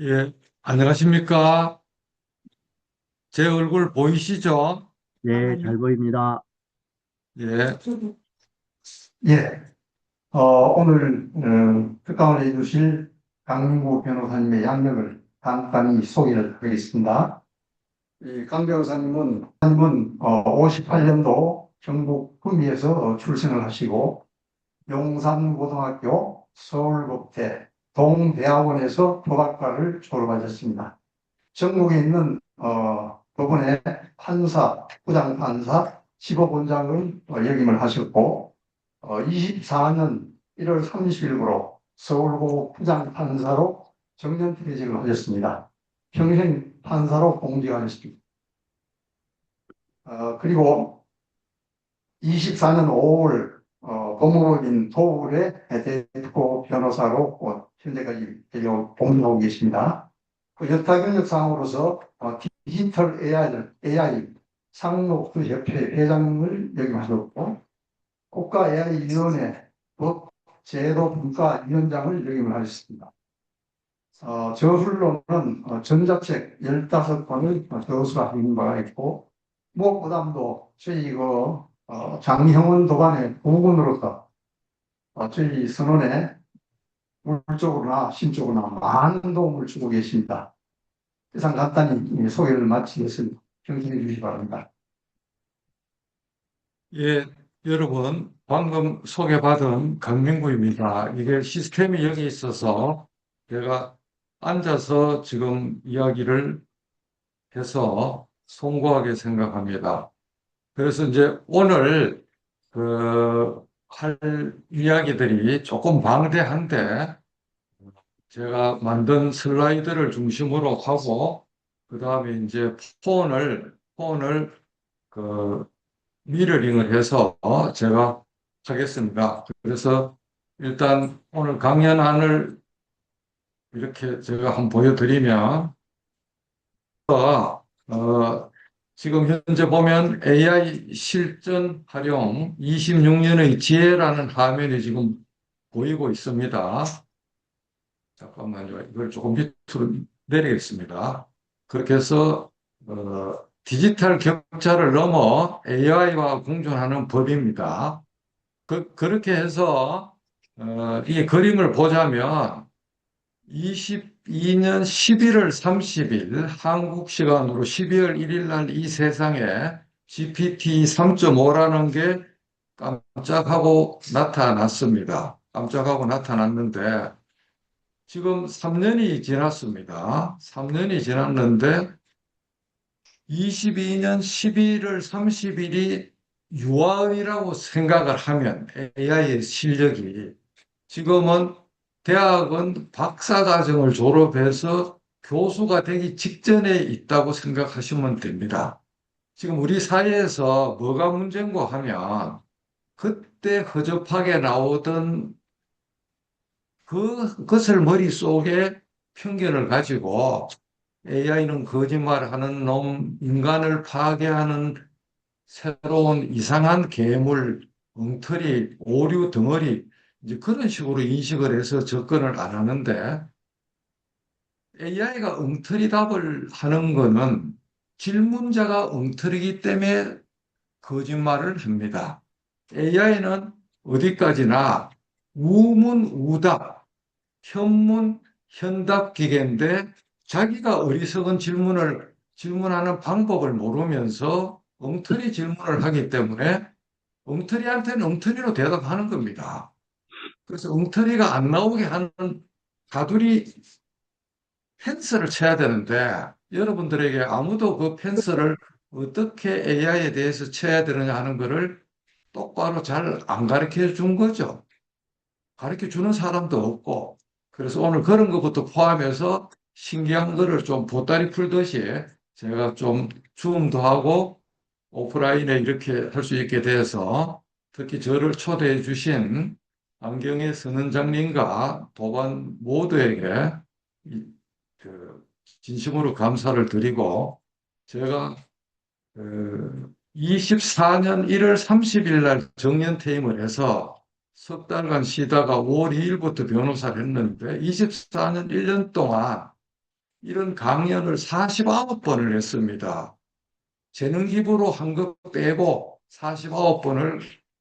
예, 안녕하십니까? 제 얼굴 보이시죠? 네, 잘 보입니다. 예, 예, 오늘 특강을 해주실 강민구 변호사님의 양력을 간단히 소개를 하겠습니다. 이 강 변호사님은 58년도 경북 구미에서 출생을 하시고 용산고등학교, 서울법대, 동대학원에서 법학과를 졸업하셨습니다. 전국에 있는 법원의 판사, 부장판사, 지법원장을 역임을 하셨고 24년 1월 30일부로 서울고 부장판사로 정년퇴직을 하셨습니다. 평생 판사로 공직하셨습니다. 그리고 24년 5월 법무법인 도울의 대표 변호사로 현재까지 공직하고 계십니다. 그 여타 경력상으로서 디지털 AI 상록수협회 회장을 역임하셨고 국가 AI위원회 법제도분과위원장을 역임을 하셨습니다. 저술로는 전자책 15권을 저술하신 바가 있고 무엇보다도 저희 장형원 도반의 부군으로서 저희 선원에 물적으로나 심적으로나 많은 도움을 주고 계십니다. 이상 간단히 소개를 마치겠습니다. 경청해 주시기 바랍니다. 예, 여러분, 방금 소개받은 강민구입니다. 이게 시스템이 여기 있어서 제가 앉아서 지금 이야기를 해서 송구하게 생각합니다. 그래서 이제 오늘 할 이야기들이 조금 방대한데 제가 만든 슬라이드를 중심으로 하고, 그 다음에 이제 폰을 그 미러링을 해서 제가 하겠습니다. 그래서 일단 오늘 강연안을 이렇게 제가 한번 보여드리면, 지금 현재 보면 AI 실전 활용 26년의 지혜라는 화면이 지금 보이고 있습니다. 잠깐만요. 이걸 조금 밑으로 내리겠습니다. 그렇게 해서 디지털 격차를 넘어 AI와 공존하는 법입니다. 그렇게 해서 이 그림을 보자면 22년 11월 30일 한국 시간으로 12월 1일 날 이 세상에 GPT 3.5라는 게 깜짝하고 나타났습니다. 깜짝하고 나타났는데 지금 3년이 지났습니다. 3년이 지났는데 22년 11월 30일이 유아이라고 생각을 하면 AI의 실력이 지금은 대학은 박사과정을 졸업해서 교수가 되기 직전에 있다고 생각하시면 됩니다. 지금 우리 사회에서 뭐가 문제인고 하면 그때 허접하게 나오던 그것을 머릿속에 편견을 가지고 AI는 거짓말하는 놈, 인간을 파괴하는 새로운 이상한 괴물, 엉터리, 오류 덩어리, 이제 그런 식으로 인식을 해서 접근을 안 하는데 AI가 엉터리 답을 하는 거는 질문자가 엉터리기 때문에 거짓말을 합니다. AI는 어디까지나 우문우답, 현문, 현답 기계인데 자기가 어리석은 질문하는 방법을 모르면서 엉터리 질문을 하기 때문에 엉터리한테는 엉터리로 대답하는 겁니다. 그래서 엉터리가 안 나오게 하는 가두리 펜스를 쳐야 되는데 여러분들에게 아무도 그 펜스를 어떻게 AI에 대해서 쳐야 되느냐 하는 것을 똑바로 잘 안 가르쳐 준 거죠. 가르쳐 주는 사람도 없고. 그래서 오늘 그런 것부터 포함해서 신기한 거를 좀 보따리 풀듯이 제가 좀 줌도 하고 오프라인에 이렇게 할 수 있게 돼서 특히 저를 초대해 주신 안경의 선원장님과 도반 모두에게 이- 그 진심으로 감사를 드리고 제가 24년 1월 30일 날 정년퇴임을 해서 석 달간 쉬다가 5월 2일부터 변호사를 했는데 24년 1년 동안 이런 강연을 49번을 했습니다. 재능 기부로 한 것 빼고 49번을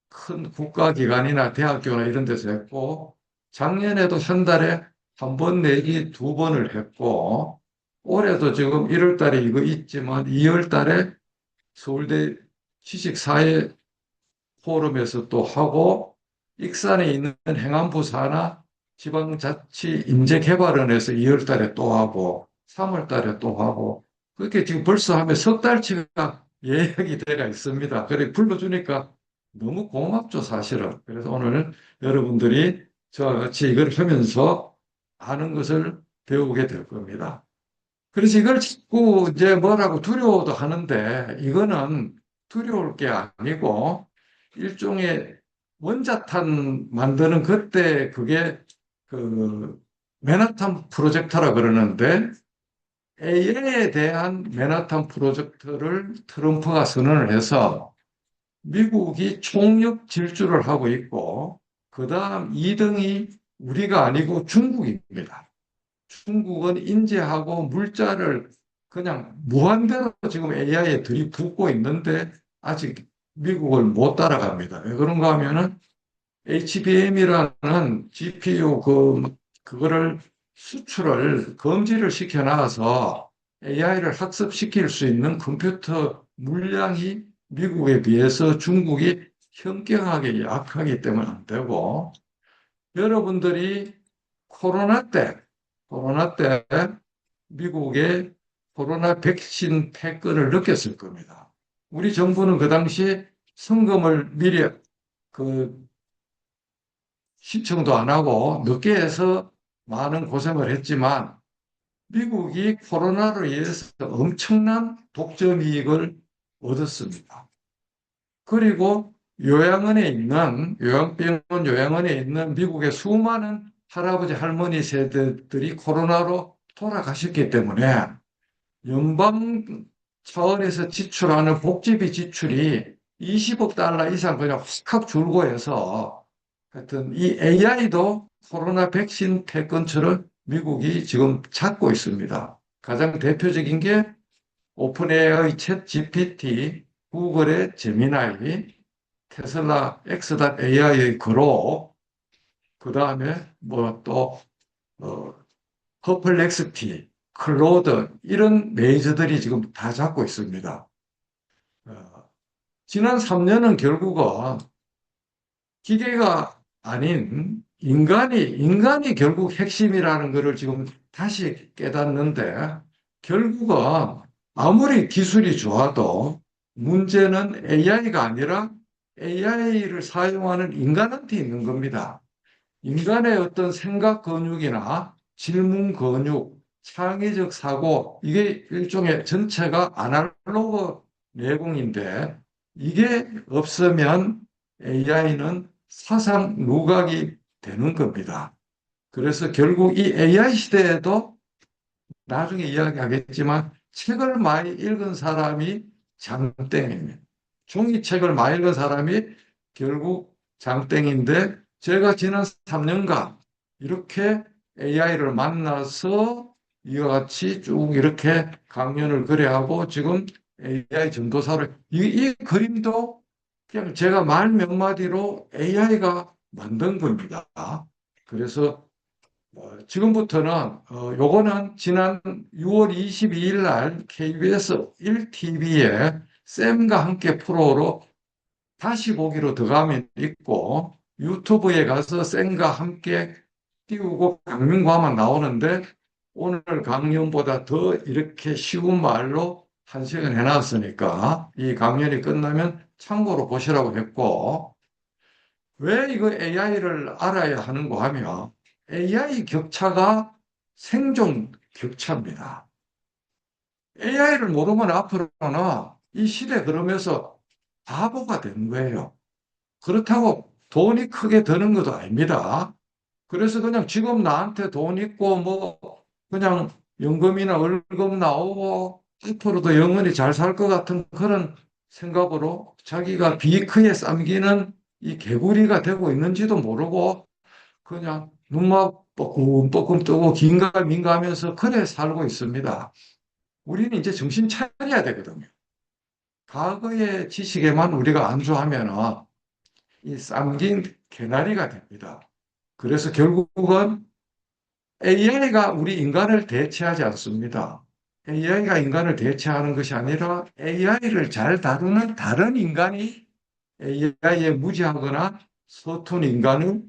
큰 국가기관이나 대학교나 이런 데서 했고, 작년에도 한 달에 한 번 내지 두 번을 했고, 올해도 지금 1월 달에 이거 있지만 2월 달에 서울대 지식사회 포럼에서 또 하고, 익산에 있는 행안부 산하 지방자치 인재개발원에서 2월 달에 또 하고, 3월 달에 또 하고, 그렇게 지금 벌써 하면 석 달치가 예약이 돼가 있습니다. 그래, 불러주니까 너무 고맙죠, 사실은. 그래서 오늘 여러분들이 저와 같이 이걸 하면서 아는 것을 배우게 될 겁니다. 그래서 이걸 자꾸 이제 뭐라고 두려워도 하는데, 이거는 두려울 게 아니고 일종의 원자탄 만드는 그때 그게 그 맨하탄 프로젝트라 그러는데, AI에 대한 맨하탄 프로젝트를 트럼프가 선언을 해서 미국이 총력 질주를 하고 있고, 그 다음 2등이 우리가 아니고 중국입니다. 중국은 인재하고 물자를 그냥 무한대로 지금 AI에 들이붓고 있는데 아직 미국을 못 따라갑니다. 왜 그런가 하면은 HBM이라는 GPU 그거를 수출을 금지를 시켜놔서 AI를 학습시킬 수 있는 컴퓨터 물량이 미국에 비해서 중국이 현격하게 약하기 때문에 안 되고, 여러분들이 코로나 때, 코로나 때 미국의 코로나 백신 패권을 느꼈을 겁니다. 우리 정부는 그 당시 성금을 미리 그 신청도 안 하고 늦게 해서 많은 고생을 했지만, 미국이 코로나로 인해서 엄청난 독점 이익을 얻었습니다. 그리고 요양병원 요양원에 있는 미국의 수많은 할아버지 할머니 세대들이 코로나로 돌아가셨기 때문에 연방 차원에서 지출하는 복지비 지출이 20억 달러 이상 그냥 확 줄고 해서, 하여튼 이 AI도 코로나 백신 패권처럼 미국이 지금 찾고 있습니다. 가장 대표적인 게 오픈AI 챗 GPT, 구글의 제미나이, 테슬라 X.AI의 그로, 그 다음에 뭐또 퍼플렉스티, 클로드 이런 메이저들이 지금 다 잡고 있습니다. 지난 3년은 결국은 기계가 아닌 인간이 결국 핵심이라는 것을 지금 다시 깨닫는데, 결국은 아무리 기술이 좋아도 문제는 AI가 아니라 AI를 사용하는 인간한테 있는 겁니다. 인간의 어떤 생각 근육이나 질문 근육, 창의적 사고, 이게 일종의 전체가 아날로그 내공인데, 이게 없으면 AI는 사상 누각이 되는 겁니다. 그래서 결국 이 AI 시대에도 나중에 이야기하겠지만 책을 많이 읽은 사람이 장땡입니다. 종이책을 많이 읽은 사람이 결국 장땡인데, 제가 지난 3년간 이렇게 AI를 만나서 이와 같이 쭉 이렇게 강연을 거래하고 지금 AI 전도사를, 이 그림도 그냥 제가 말 몇 마디로 AI가 만든 겁니다. 그래서 지금부터는 요거는 지난 6월 22일 날 KBS 1TV에 쌤과 함께 프로로 다시 보기로 들어가면 있고, 유튜브에 가서 쌤과 함께 띄우고 강민과만 나오는데, 오늘 강연보다 더 이렇게 쉬운 말로 1시간 해놨으니까 이 강연이 끝나면 참고로 보시라고 했고, 왜 이거 AI를 알아야 하는가 하면 AI 격차가 생존 격차입니다. AI를 모르면 앞으로는 이 시대 그러면서 바보가 되는 거예요. 그렇다고 돈이 크게 드는 것도 아닙니다. 그래서 그냥 지금 나한테 돈 있고 뭐 그냥 연금이나 월급 나오고 앞으로도 영원히 잘 살 것 같은 그런 생각으로 자기가 비크에 삼기는 이 개구리가 되고 있는지도 모르고 그냥 눈만 뻐끔뻐끔 뜨고 긴가민가 하면서 그래 살고 있습니다. 우리는 이제 정신 차려야 되거든요. 과거의 지식에만 우리가 안주하면 이 쌈긴 개나리가 됩니다. 그래서 결국은 AI가 우리 인간을 대체하지 않습니다. AI가 인간을 대체하는 것이 아니라 AI를 잘 다루는 다른 인간이 AI에 무지하거나 서툰 인간을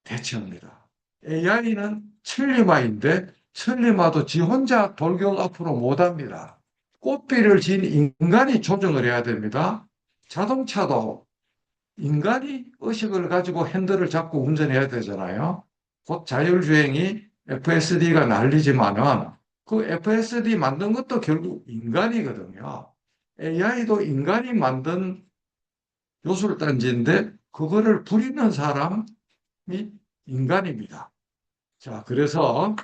대체합니다. AI는 천리마인데 천리마도 지 혼자 돌격 앞으로 못합니다. 꽃비를 진 인간이 조정을 해야 됩니다. 자동차도 인간이 의식을 가지고 핸들을 잡고 운전해야 되잖아요. 곧 자율주행이 FSD가 난리지만은 그 FSD 만든 것도 결국 인간이거든요. AI도 인간이 만든 요술단지인데 그거를 부리는 사람이 인간입니다. 자, 그래서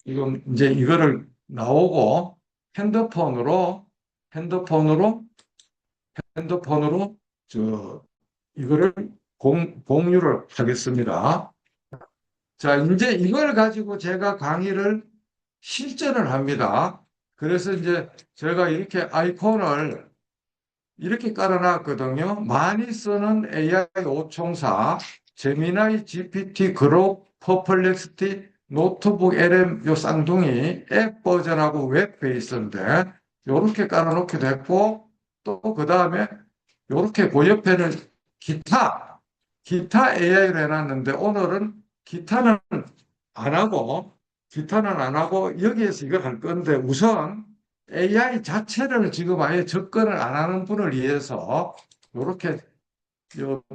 이건 이제 이거를 나오고 핸드폰으로 핸드폰으로 핸드폰으로 저 이거를 공유를 하겠습니다. 자, 이제 이걸 가지고 제가 강의를 실전을 합니다. 그래서 이제 제가 이렇게 아이콘을 이렇게 깔아놨거든요. 많이 쓰는 AI 오총사, 제미나이 GPT, 그록, 퍼플렉스티, 노트북 LM 요 쌍둥이 앱 버전하고 웹 베이스인데 이렇게 깔아놓게 됐고 또 그 다음에 이렇게 그 옆에는 기타 AI로 해놨는데 오늘은 기타는 안 하고 여기에서 이걸 할 건데 우선 AI 자체를 지금 아예 접근을 안 하는 분을 위해서 이렇게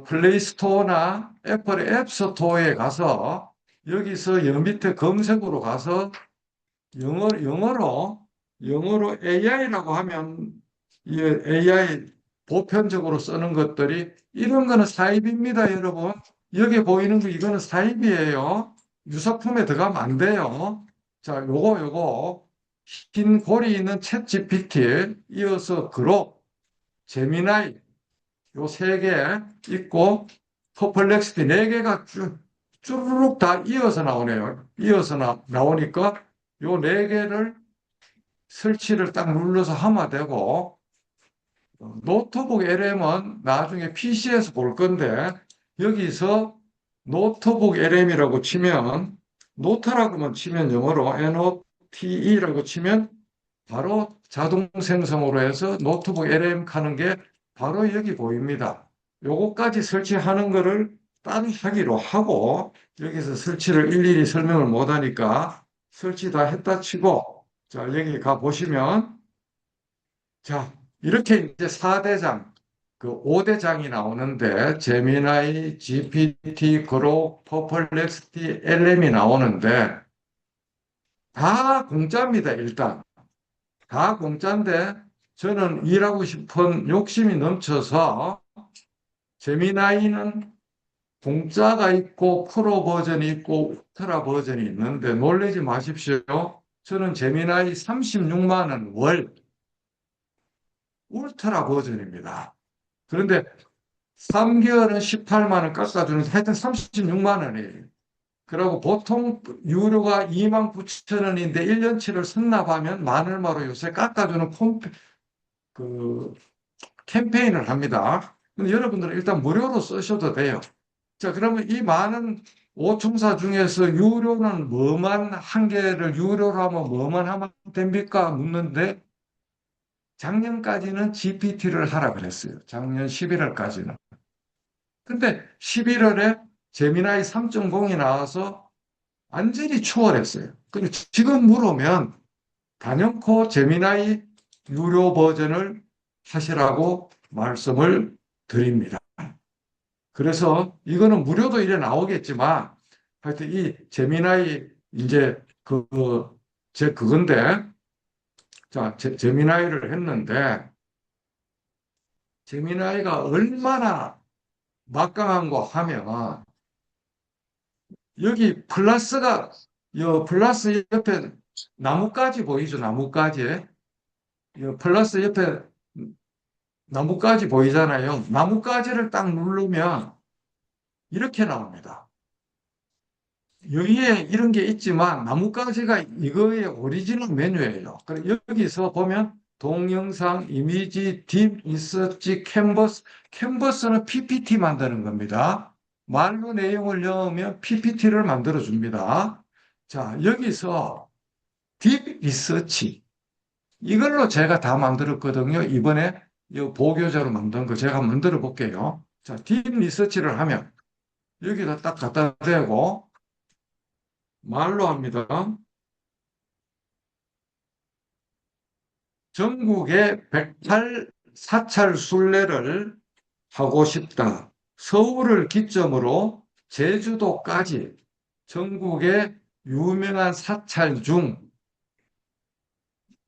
플레이 스토어나 애플의 앱 스토어에 가서 여기서 여 밑에 검색으로 가서 영어로 AI라고 하면 이 AI 보편적으로 쓰는 것들이 이런 거는 사입입니다, 여러분. 여기 보이는 거 이거는 사입이에요. 유사품에 들어가면 안 돼요. 자, 요거 흰 골이 있는 챗 GPT 이어서 그록, 제미나이 요 세 개 있고 퍼플렉스티 네 개가 쭈르륵 다 이어서 나오네요. 이어서 나오니까 요 네 개를 설치를 딱 눌러서 하면 되고 노트북 LM은 나중에 PC에서 볼 건데 여기서 노트북 LM이라고 치면 노트라고만 치면 영어로 NOTE라고 치면 바로 자동 생성으로 해서 노트북 LM 하는 게 바로 여기 보입니다. 요거까지 설치하는 거를 따로 하기로 하고 여기서 설치를 일일이 설명을 못 하니까 설치 다 했다 치고 자 여기 가 보시면 자 이렇게 이제 4대장 그 5대장이 나오는데 제미나이, GPT, 그록, 퍼플렉스티, LM이 나오는데 다 공짜입니다. 일단 다 공짜인데 저는 일하고 싶은 욕심이 넘쳐서 제미나이는 공짜가 있고 프로 버전이 있고 울트라 버전이 있는데 놀라지 마십시오. 저는 제미나이 36만 원 월 울트라 버전입니다. 그런데 3개월은 18만 원 깎아주는데 하여튼 36만 원이에요. 그리고 보통 유료가 2만 9천 원인데 1년치를 선납하면 만 얼마로 요새 깎아주는 그 캠페인을 합니다. 근데 여러분들은 일단 무료로 쓰셔도 돼요. 자, 그러면 이 많은 오총사 중에서 유료는 뭐만 한 개를 유료로 하면 뭐만 하면 됩니까? 묻는데 작년까지는 GPT를 하라 그랬어요. 작년 11월까지는. 근데 11월에 제미나이 3.0이 나와서 완전히 추월했어요. 근데 지금 물으면 단연코 제미나이 유료 버전을 하시라고 말씀을 드립니다. 그래서 이거는 무료도 이래 나오겠지만 하여튼 이 제미나이 이제 제 그건데 자 제미나이를 했는데 제미나이가 얼마나 막강한 거 하면 여기 플러스 옆에 나뭇가지 보이죠? 나뭇가지. 플러스 옆에 나뭇가지 보이잖아요. 나뭇가지를 딱 누르면 이렇게 나옵니다. 여기에 이런 게 있지만 나뭇가지가 이거의 오리지널 메뉴예요. 그래 여기서 보면 동영상, 이미지, 딥 리서치, 캔버스. 캔버스는 PPT 만드는 겁니다. 말로 내용을 넣으면 PPT를 만들어 줍니다. 자, 여기서 딥 리서치. 이걸로 제가 다 만들었거든요. 이번에 이 보교자로 만든 거 제가 만들어 볼게요. 자, 딥 리서치를 하면 여기다 딱 갖다 대고 말로 합니다. 전국에 108 사찰 순례를 하고 싶다. 서울을 기점으로 제주도까지 전국의 유명한 사찰 중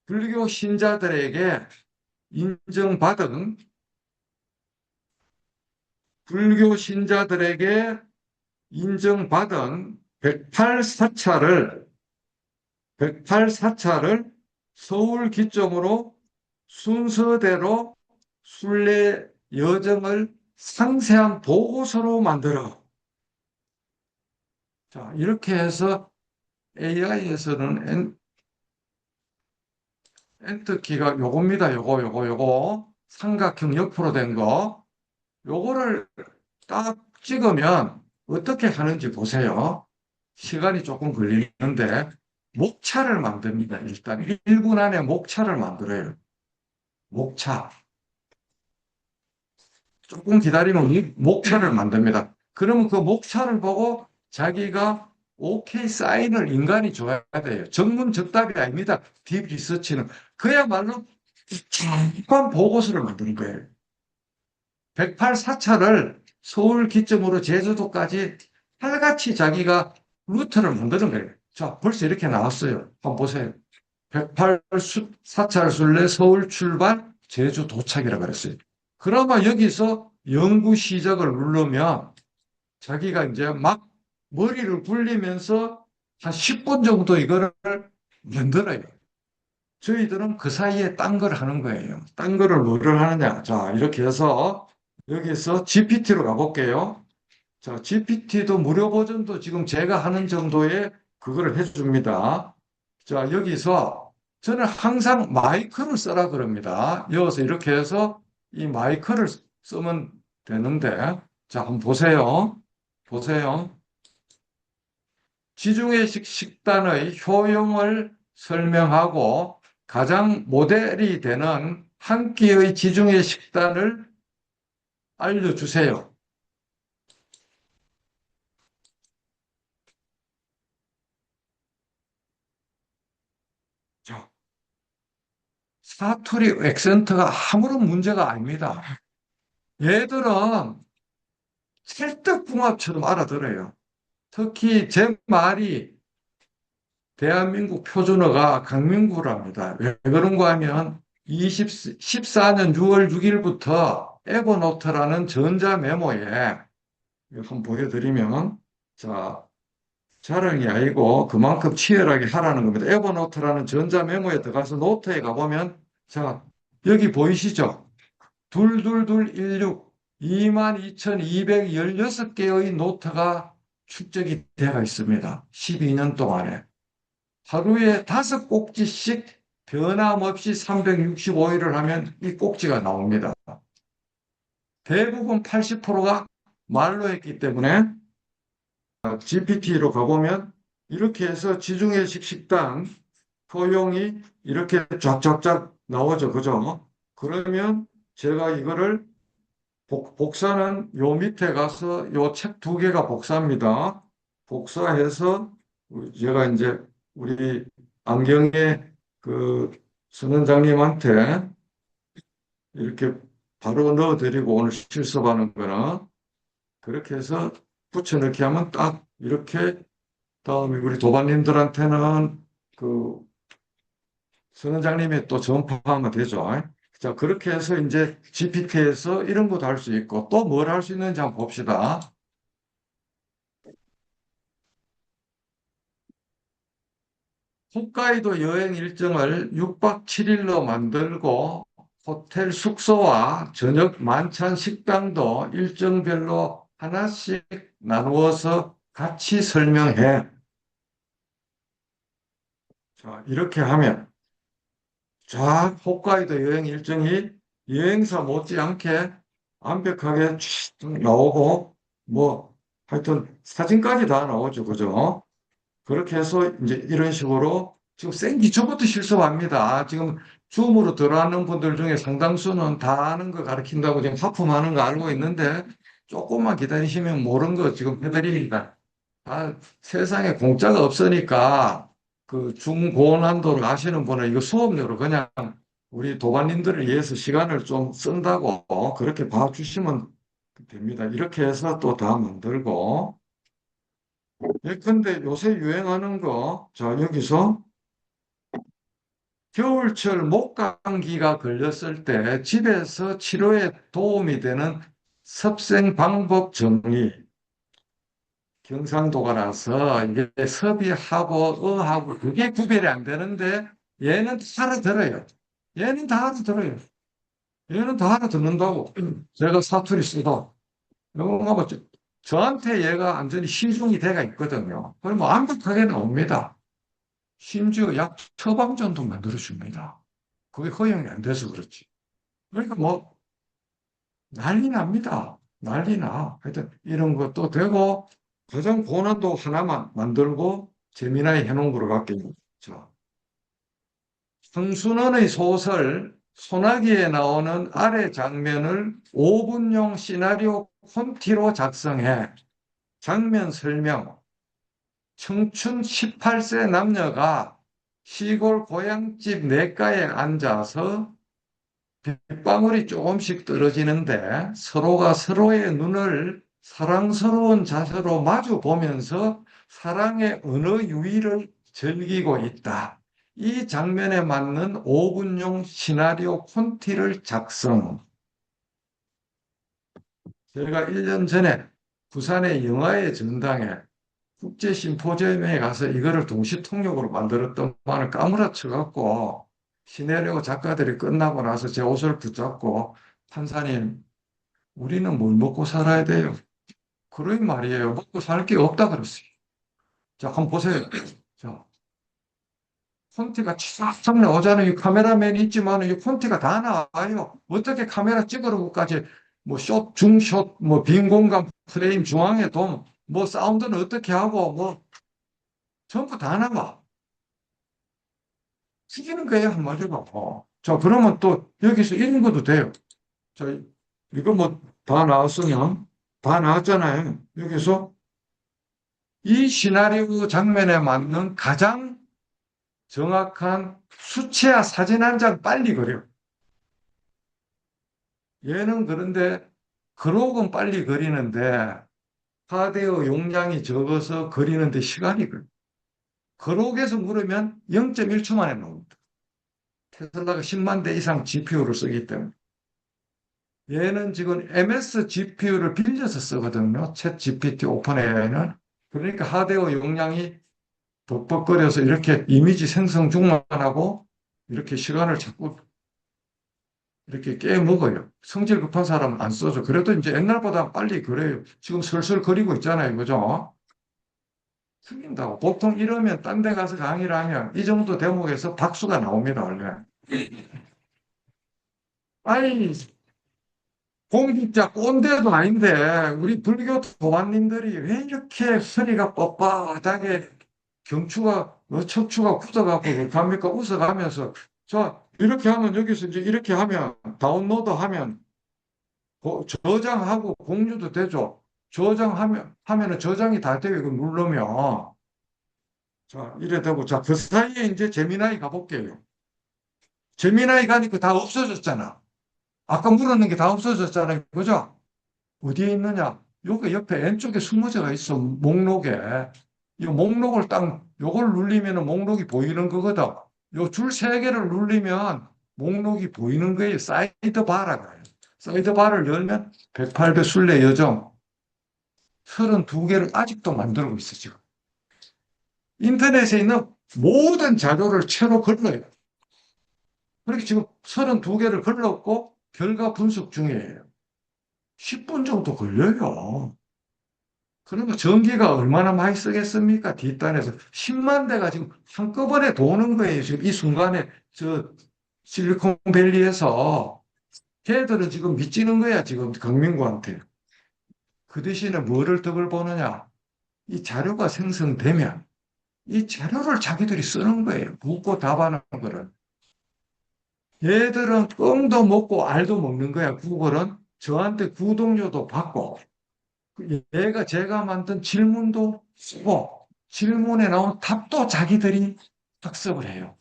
불교 신자들에게 인정받은 불교 신자들에게 인정받은 108 사찰을 108 사찰을 서울 기점으로 순서대로 순례 여정을 상세한 보고서로 만들어. 자, 이렇게 해서 AI에서는 엔터키가 요겁니다. 요거. 삼각형 옆으로 된 거. 요거를 딱 찍으면 어떻게 하는지 보세요. 시간이 조금 걸리는데, 목차를 만듭니다. 일단 1분 안에 목차를 만들어요. 목차. 조금 기다리면 이 목차를 만듭니다. 그러면 그 목차를 보고 자기가 오케이 사인을 인간이 줘야 돼요. 정문정답이 아닙니다. 딥 리서치는. 그야말로 잠깐 보고서를 만드는 거예요. 108 사찰을 서울 기점으로 제주도까지 칼같이 자기가 루트를 만드는 거예요. 자, 벌써 이렇게 나왔어요. 한번 보세요. 108 사찰 순례 서울 출발 제주 도착이라고 그랬어요. 그러면 여기서 연구 시작을 누르면 자기가 이제 막 머리를 굴리면서 한 10분 정도 이거를 만들어요. 저희들은 그 사이에 딴 걸 하는 거예요. 딴 거를 뭐를 하느냐. 자, 이렇게 해서 여기서 GPT로 가볼게요. 자, GPT도 무료 버전도 지금 제가 하는 정도의 그거를 해줍니다. 자, 여기서 저는 항상 마이크를 써라 그럽니다. 여기서 이렇게 해서 이 마이크를 쓰면 되는데, 자, 한번 보세요. 보세요. 지중해식 식단의 효용을 설명하고 가장 모델이 되는 한 끼의 지중해 식단을 알려주세요. 자, 사투리 액센트가 아무런 문제가 아닙니다. 얘들은 찰떡궁합처럼 알아들어요. 특히 제 말이 대한민국 표준어가 강민구랍니다. 왜 그런가 하면 14년 6월 6일부터 에버노트라는 전자메모에 한번 보여드리면 자 자랑이 아니고 그만큼 치열하게 하라는 겁니다. 에버노트라는 전자메모에 들어가서 노트에 가보면 자 여기 보이시죠? 2216 22,216개의 노트가 축적이 되어 있습니다. 12년 동안에. 하루에 5꼭지씩 변함없이 365일을 하면 이 꼭지가 나옵니다. 대부분 80%가 말로 했기 때문에 GPT로 가보면 이렇게 해서 지중해식 식단 허용이 이렇게 쫙쫙쫙 나오죠. 그죠? 그러면 제가 이거를 복사는 요 밑에 가서 요 책 2개가 복사입니다. 복사해서 제가 이제 우리 안경의 그 선원장님한테 이렇게 바로 넣어드리고 오늘 실습하는 거나 그렇게 해서 붙여넣기 하면 딱 이렇게 다음에 우리 도반님들한테는 그 선원장님이 또 전파하면 되죠. 자, 그렇게 해서 이제 GPT에서 이런 것도 할 수 있고 또 뭘 할 수 있는지 한번 봅시다. 홋카이도 여행 일정을 6박 7일로 만들고 호텔 숙소와 저녁 만찬 식당도 일정별로 하나씩 나누어서 같이 설명해. 자, 이렇게 하면 쫙 홋카이도 여행 일정이 여행사 못지않게 완벽하게 쭉 나오고, 뭐, 하여튼 사진까지 다 나오죠. 그죠? 그렇게 해서 이제 이런 식으로 지금 생기초부터 실습합니다. 지금 줌으로 들어가는 분들 중에 상당수는 다 아는 거 가르친다고 지금 하품하는 거 알고 있는데 조금만 기다리시면 모르는 거 지금 해드리니까. 세상에 공짜가 없으니까 그 중고난도를 아시는 분은 이거 수업료로 그냥 우리 도반님들을 위해서 시간을 좀 쓴다고 그렇게 봐주시면 됩니다. 이렇게 해서 또 다 만들고. 근데 요새 유행하는 거, 자, 여기서 겨울철 목감기가 걸렸을 때 집에서 치료에 도움이 되는 섭생 방법 정리. 경상도가라서 이게 섭이하고 어하고 그게 구별이 안 되는데 얘는 다 알아들어요. 얘는 다 알아들어요. 얘는 다 알아듣는다고. 제가 사투리 쓰도. 영어가 뭐 저한테 얘가 완전히 시중이 돼가 있거든요. 그러면 완벽하게 나옵니다. 심지어 약 처방전도 만들어줍니다. 그게 허용이 안 돼서 그렇지. 그러니까 뭐 난리 납니다. 난리 나. 하여튼 이런 것도 되고 가장 고난도 하나만 만들고 재미나게 해놓은 거로 바뀝니다. 자, 성순원의 소설 소나기에 나오는 아래 장면을 5분용 시나리오 콘티로 작성해 장면 설명, 청춘 18세 남녀가 시골 고향집 냇가에 앉아서 빗방울이 조금씩 떨어지는데 서로가 서로의 눈을 사랑스러운 자세로 마주 보면서 사랑의 언어 유희를 즐기고 있다. 이 장면에 맞는 5분용 시나리오 콘티를 작성. 제가 1년 전에 부산의 영화의 전당에 국제 심포지엄에 가서 이거를 동시 통역으로 만들었더만 까무라쳐 갖고 시네리오 작가들이 끝나고 나서 제 옷을 붙잡고 판사님, 우리는 뭘 먹고 살아야 돼요? 그런 말이에요. 먹고 살 게 없다 그랬어요. 자, 한번 보세요. 자, 콘티가 쫙쫙 나오잖아요. 이 카메라맨이 있지만 이 콘티가 다 나와요. 어떻게 카메라 찍으려고까지 뭐 숏, 중숏, 뭐 빈 공간 프레임 중앙에 돔, 뭐 사운드는 어떻게 하고 뭐 전부 다 나와. 튀기는 거예요, 한마디로. 자, 그러면 또 여기서 이런 것도 돼요. 자, 이거 뭐 다 나왔으면 다 나왔잖아요. 여기서 이 시나리오 장면에 맞는 가장 정확한 수채화 사진 한 장 빨리 그려. 얘는 그런데 그록은 빨리 그리는데 하드웨어 용량이 적어서 그리는데 시간이 걸려. 그록에서 물으면 0.1초 만에 나옵니다. 테슬라가 10만 대 이상 GPU를 쓰기 때문에. 얘는 지금 MS GPU를 빌려서 쓰거든요. 챗 GPT 오픈 AI는. 그러니까 하드웨어 용량이 벅벅거려서 이렇게 이미지 생성 중만 하고 이렇게 시간을 자꾸 이렇게 깨먹어요. 성질 급한 사람은 안 써줘. 그래도 이제 옛날보다 빨리 그래요. 지금 슬슬 그리고 있잖아요. 그죠? 틀린다고. 보통 이러면 딴 데 가서 강의를 하면 이 정도 대목에서 박수가 나옵니다. 원래. 아니, 공직자 꼰대도 아닌데 우리 불교 도반님들이 왜 이렇게 허리가 뻣뻣하게 경추가 척추가 굳어갖고 그럽니까 웃어가면서 자 이렇게 하면 여기서 이제 이렇게 하면 다운로드 하면 저장하고 공유도 되죠. 저장하면은 저장이 다 돼요. 이거 누르면 자 이래 되고 자 그 사이에 이제 재미나이 가볼게요. 재미나이 가니까 다 없어졌잖아. 아까 물었는 게 다 없어졌잖아요. 그죠? 어디에 있느냐? 여기 옆에 왼쪽에 숨어져 있어. 목록에. 이 목록을 딱, 요걸 누르면 목록이 보이는 거거든. 요 줄 세 개를 누르면 목록이 보이는 거예요. 사이드 바라고 해요. 사이드 바를 열면 108배 순례 여정 32개를 아직도 만들고 있어, 지금. 인터넷에 있는 모든 자료를 채로 걸러요. 그렇게 지금 32개를 걸렀고 결과 분석 중이에요. 10분 정도 걸려요. 그러면 전기가 얼마나 많이 쓰겠습니까? 뒷단에서 10만 대가 지금 한꺼번에 도는 거예요. 지금 이 순간에 저 실리콘밸리에서 걔들은 지금 미치는 거야. 지금 강민구한테. 그 대신에 뭐를 덕을 보느냐? 이 자료가 생성되면 이 자료를 자기들이 쓰는 거예요. 묻고 답하는 거를. 얘들은 껌도 먹고 알도 먹는 거야. 구글은 저한테 구독료도 받고 얘가 제가 만든 질문도 쓰고 질문에 나온 답도 자기들이 학습을 해요.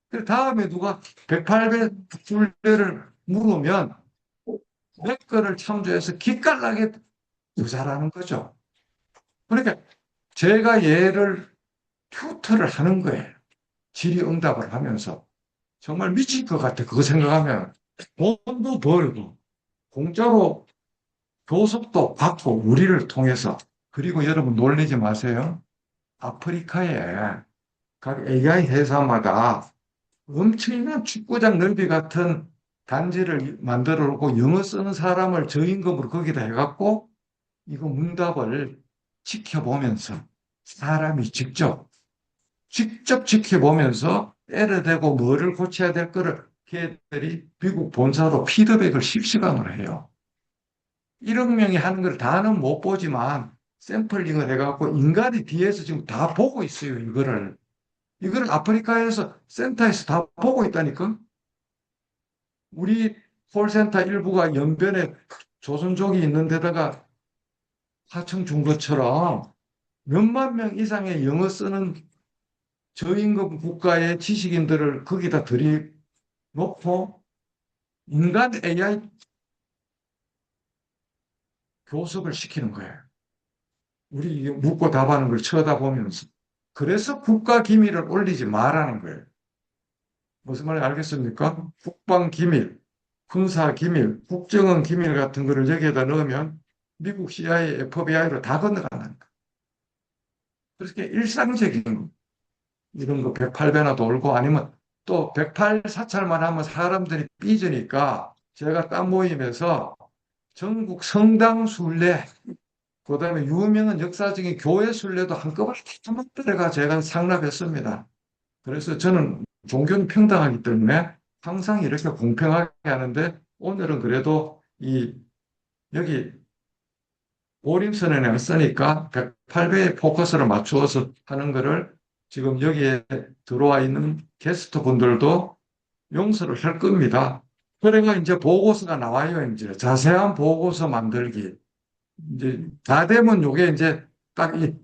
그 다음에 누가 108배 둘레를 물으면 몇 거를 참조해서 기깔나게 묘사하는 거죠. 그러니까 제가 얘를 튜터를 하는 거예요. 질의응답을 하면서. 정말 미칠 것 같아. 그거 생각하면. 돈도 벌고, 공짜로 교섭도 받고, 우리를 통해서. 그리고 여러분 놀리지 마세요. 아프리카에 각 AI 회사마다 엄청난 축구장 넓이 같은 단지를 만들어 놓고 영어 쓰는 사람을 저임금으로 거기다 해갖고 이거 문답을 지켜보면서 사람이 직접 지켜보면서 에러되고 뭐를 고쳐야 될 거를 걔들이 미국 본사로 피드백을 실시간으로 해요. 1억 명이 하는 걸 다는 못 보지만 샘플링을 해갖고 인간이 뒤에서 지금 다 보고 있어요, 이거를. 이거를 아프리카에서 센터에서 다 보고 있다니까? 우리 콜센터 일부가 연변에 조선족이 있는 데다가 하청 준 것처럼 몇만 명 이상의 영어 쓰는 저임금 국가의 지식인들을 거기다 들이놓고 인간 AI 교습을 시키는 거예요. 우리 묻고 답하는 걸 쳐다보면서. 그래서 국가 기밀을 올리지 말라는 거예요. 무슨 말인지 알겠습니까? 국방 기밀, 군사 기밀, 국정원 기밀 같은 거를 여기에다 넣으면 미국 CIA, FBI로 다 건너가는 거예요. 그렇게 일상적인 이런 거 108배나 돌고 아니면 또 108 사찰만 하면 사람들이 삐지니까 제가 딴 모임에서 전국 성당 순례, 그다음에 유명한 역사적인 교회 순례도 한꺼번에 다 만들어가 제가 상납했습니다. 그래서 저는 종교는 평등하기 때문에 항상 이렇게 공평하게 하는데 오늘은 그래도 이 여기 오림선언에 쓰니까 108배의 포커스를 맞추어서 하는 거를 지금 여기에 들어와 있는 게스트 분들도 용서를 할 겁니다. 그러니까 이제 보고서가 나와요. 이제 자세한 보고서 만들기. 이제 다 되면 요게 이제 딱 이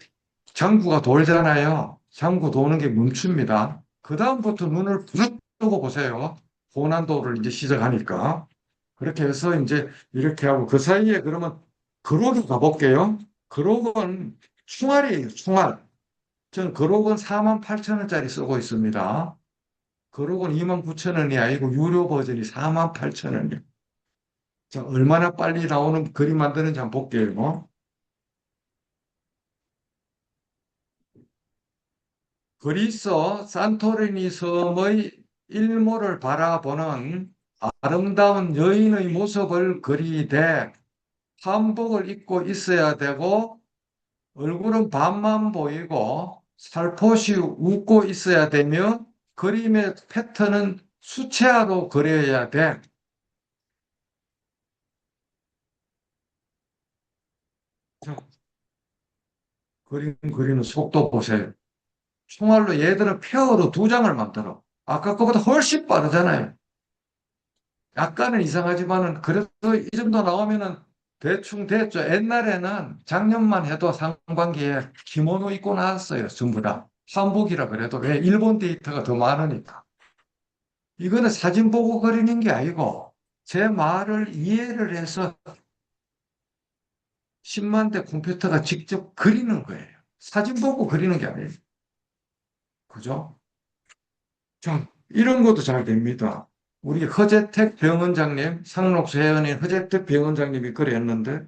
장구가 돌잖아요. 장구 도는 게 멈춥니다. 그다음부터 눈을 부릅 뜨고 보세요. 고난도를 이제 시작하니까. 그렇게 해서 이제 이렇게 하고 그 사이에 그러면 그록에 가볼게요. 그록은 충알이에요. 충알. 전 그록은 48,000원짜리 쓰고 있습니다. 그록은 29,000원이 아니고 유료 버전이 48,000원이에요. 자, 얼마나 빨리 나오는 그림 만드는지 한번 볼게요. 그리스 산토리니 섬의 일몰을 바라보는 아름다운 여인의 모습을 그리되 한복을 입고 있어야 되고 얼굴은 반만 보이고 살포시 웃고 있어야 되며 그림의 패턴은 수채화로 그려야 돼. 자, 그림 그리는 속도 보세요. 총알로 얘들은 페어로 2장을 만들어. 아까 거보다 훨씬 빠르잖아요. 약간은 이상하지만은 그래도 이 정도 나오면은 대충 됐죠. 옛날에는 작년만 해도 상반기에 기모노 입고 나왔어요. 전부 다. 한복이라 그래도 왜 일본 데이터가 더 많으니까. 이거는 사진 보고 그리는 게 아니고 제 말을 이해를 해서 10만 대 컴퓨터가 직접 그리는 거예요. 사진 보고 그리는 게 아니에요. 그죠? 자, 이런 것도 잘 됩니다. 우리 허재택 병원장님, 상록수 회원인 허재택 병원장님이 그랬는데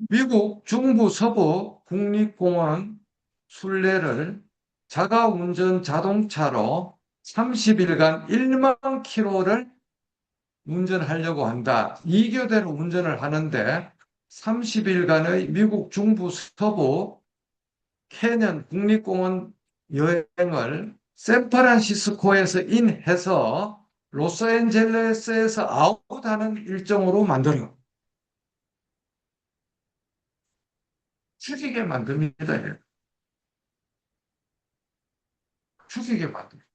미국 중부 서부 국립공원 순례를 자가운전 자동차로 30일간 1만 킬로를 운전하려고 한다. 2교대로 운전을 하는데 30일간의 미국 중부 서부 캐년 국립공원 여행을 샌프란시스코에서 인해서 로스앤젤레스에서 아웃하는 일정으로 만들어. 죽이게 만듭니다. 예. 죽이게 만듭니다.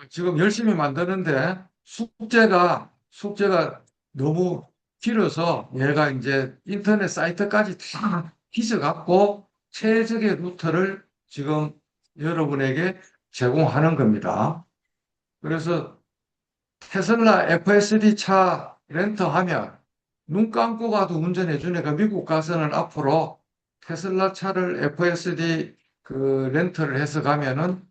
지금 열심히 만드는데 숙제가 너무 길어서 얘가 이제 인터넷 사이트까지 다 뒤져갖고 최적의 루트를 지금 여러분에게 제공하는 겁니다. 그래서 테슬라 FSD 차 렌트하면 눈 감고 가도 운전해 주니까 미국 가서는 앞으로 테슬라 차를 FSD 그 렌트를 해서 가면은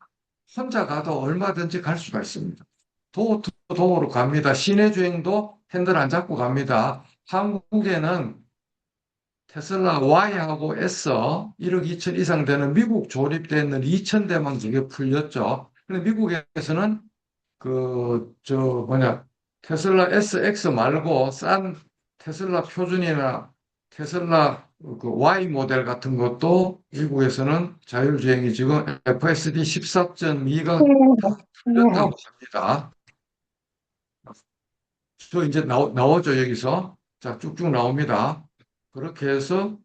혼자 가도 얼마든지 갈 수가 있습니다. 도어 투 도어로 갑니다. 시내 주행도 핸들 안 잡고 갑니다. 한국에는 테슬라 Y하고 S 1억 2천 이상 되는 미국 조립되는 2천 대만 그게 풀렸죠. 근데 미국에서는 테슬라 SX 말고 싼 테슬라 표준이나 테슬라 그 Y 모델 같은 것도 미국에서는 자율주행이 지금 FSD 14.2가 다 풀렸다고 합니다. 저 이제 나오죠, 여기서. 자, 쭉쭉 나옵니다. 그렇게 해서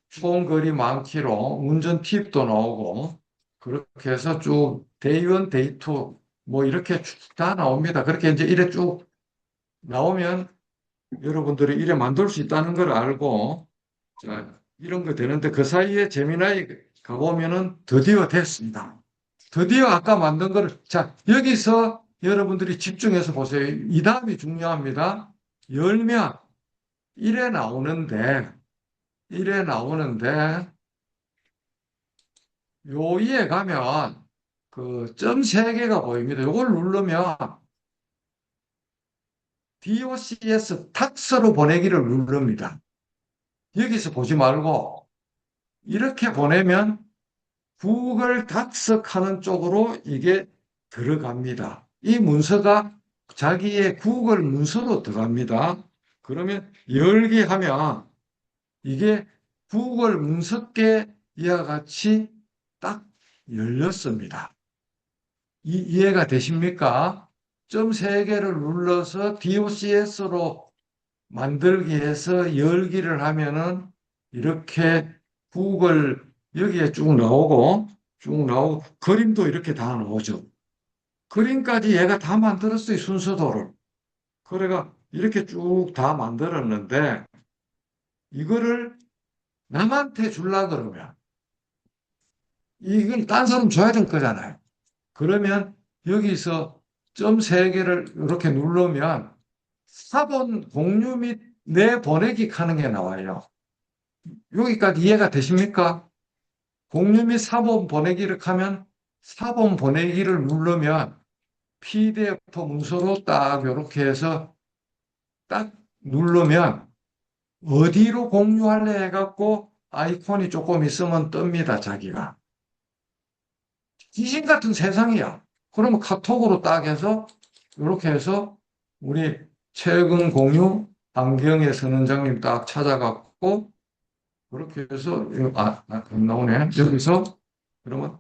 총 거리 만 킬로, 운전 팁도 나오고, 그렇게 해서 쭉 데이 원, 데이 투, 뭐 이렇게 쭉 다 나옵니다. 그렇게 이제 이래 쭉 나오면 여러분들이 이래 만들 수 있다는 걸 알고, 자, 이런 거 되는데 그 사이에 재미나이 가보면은 드디어 됐습니다. 드디어 아까 만든 거를, 자, 여기서 여러분들이 집중해서 보세요. 이 다음이 중요합니다. 열면 이래 나오는데, 이래 나오는데, 요 위에 가면 그 점 세 개가 보입니다. 요걸 누르면 DOCS 닥스로 보내기를 누릅니다. 여기서 보지 말고 이렇게 보내면 구글 닥스 하는 쪽으로 이게 들어갑니다. 이 문서가 자기의 구글 문서로 들어갑니다. 그러면 열기 하면 이게 구글 문서께 이와 같이 딱 열렸습니다. 이해가 되십니까? 점 세 개를 눌러서 DOCS로 만들기 해서 열기를 하면은 이렇게 구글 여기에 쭉 나오고 그림도 이렇게 다 나오죠. 그림까지 얘가 다 만들었어요, 순서도를. 그래가 이렇게 쭉 다 만들었는데 이거를 남한테 줄라 그러면 이걸 딴 사람 줘야 될 거잖아요. 그러면 여기서 점 세 개를 이렇게 누르면 사본 공유 및 내보내기 하는 게 나와요. 여기까지 이해가 되십니까? 공유 및 사본 보내기를 하면 사본 보내기를 누르면 PDF 문서로 딱 이렇게 해서 딱 누르면 어디로 공유할래 해갖고 아이콘이 조금 있으면 뜹니다, 자기가. 귀신 같은 세상이야. 그러면 카톡으로 딱 해서 이렇게 해서 우리 최근 공유 안경의 선원장님 딱 찾아갖고 그렇게 해서 안 나오네. 여기서 그러면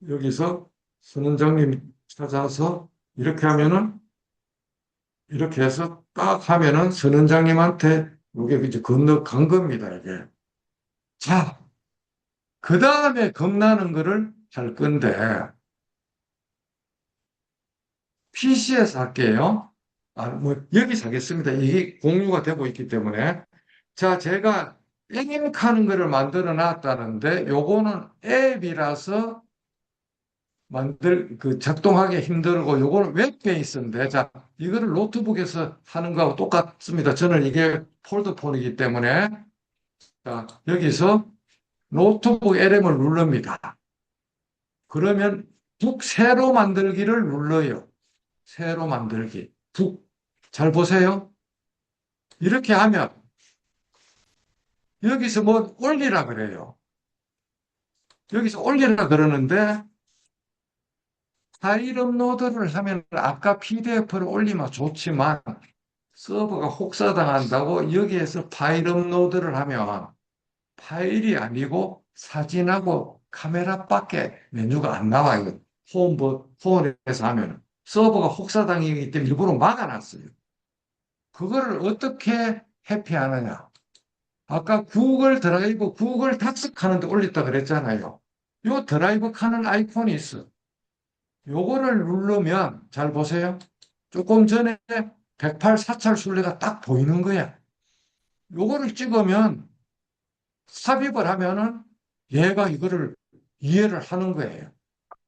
여기서 선원장님 찾아서 이렇게 하면은 이렇게 해서 딱 하면은 선원장님한테 이게 이제 건너간 겁니다, 이게. 자, 그 다음에 겁나는 거를 할 건데 PC에서 할게요. 여기서 하겠습니다. 이게 공유가 되고 있기 때문에. 자, 제가 앵앵하는 거를 만들어 놨다는데, 요거는 앱이라서 작동하기 힘들고, 요거는 웹베이스인데, 자, 이거를 노트북에서 하는 거하고 똑같습니다. 저는 이게 폴드폰이기 때문에, 자, 여기서 노트북 LM을 누릅니다. 그러면 북 세로 만들기를 눌러요. 세로 만들기. 북. 잘 보세요. 이렇게 하면 여기서 뭐 올리라 그래요. 여기서 올리라 그러는데 파일 업로드를 하면 아까 PDF를 올리면 좋지만 서버가 혹사당한다고 여기에서 파일 업로드를 하면 파일이 아니고 사진하고 카메라밖에 메뉴가 안 나와요. 폰에서 하면 서버가 혹사당하기 때문에 일부러 막아놨어요. 그거를 어떻게 회피하느냐? 아까 구글 드라이브, 구글 닥스하는데 올렸다 그랬잖아요. 요 드라이브 켜는 아이콘이 있어. 요거를 누르면 잘 보세요. 조금 전에 108 사찰 순례가 딱 보이는 거야. 요거를 찍으면 삽입을 하면은 얘가 이거를 이해를 하는 거예요.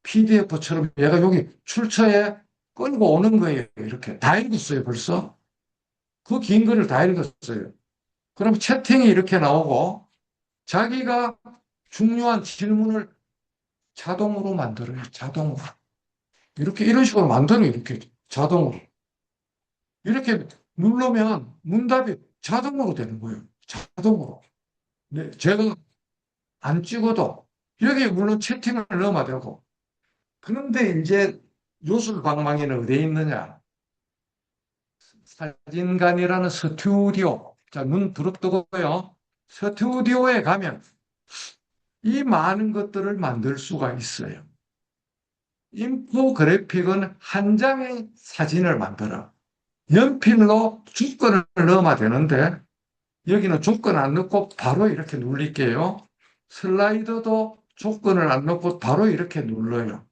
PDF처럼 얘가 여기 출처에 끌고 오는 거예요. 이렇게 다 읽었어요, 벌써. 그 긴 글을 다 읽었어요. 그럼 채팅이 이렇게 나오고 자기가 중요한 질문을 자동으로 만들어요. 자동으로. 이렇게 이런 식으로 만들어요. 이렇게 자동으로. 이렇게 누르면 문답이 자동으로 되는 거예요. 자동으로. 네, 제가 안 찍어도 여기 물론 채팅을 넣으면 되고. 그런데 이제 요술방망이는 어디에 있느냐? 사진관이라는 스튜디오. 자, 눈 부릅뜨고요. 스튜디오에 가면 이 많은 것들을 만들 수가 있어요. 인포그래픽은 한 장의 사진을 만들어. 연필로 조건을 넣으면 되는데 여기는 조건 안 넣고 바로 이렇게 눌릴게요. 슬라이더도 조건을 안 넣고 바로 이렇게 눌러요.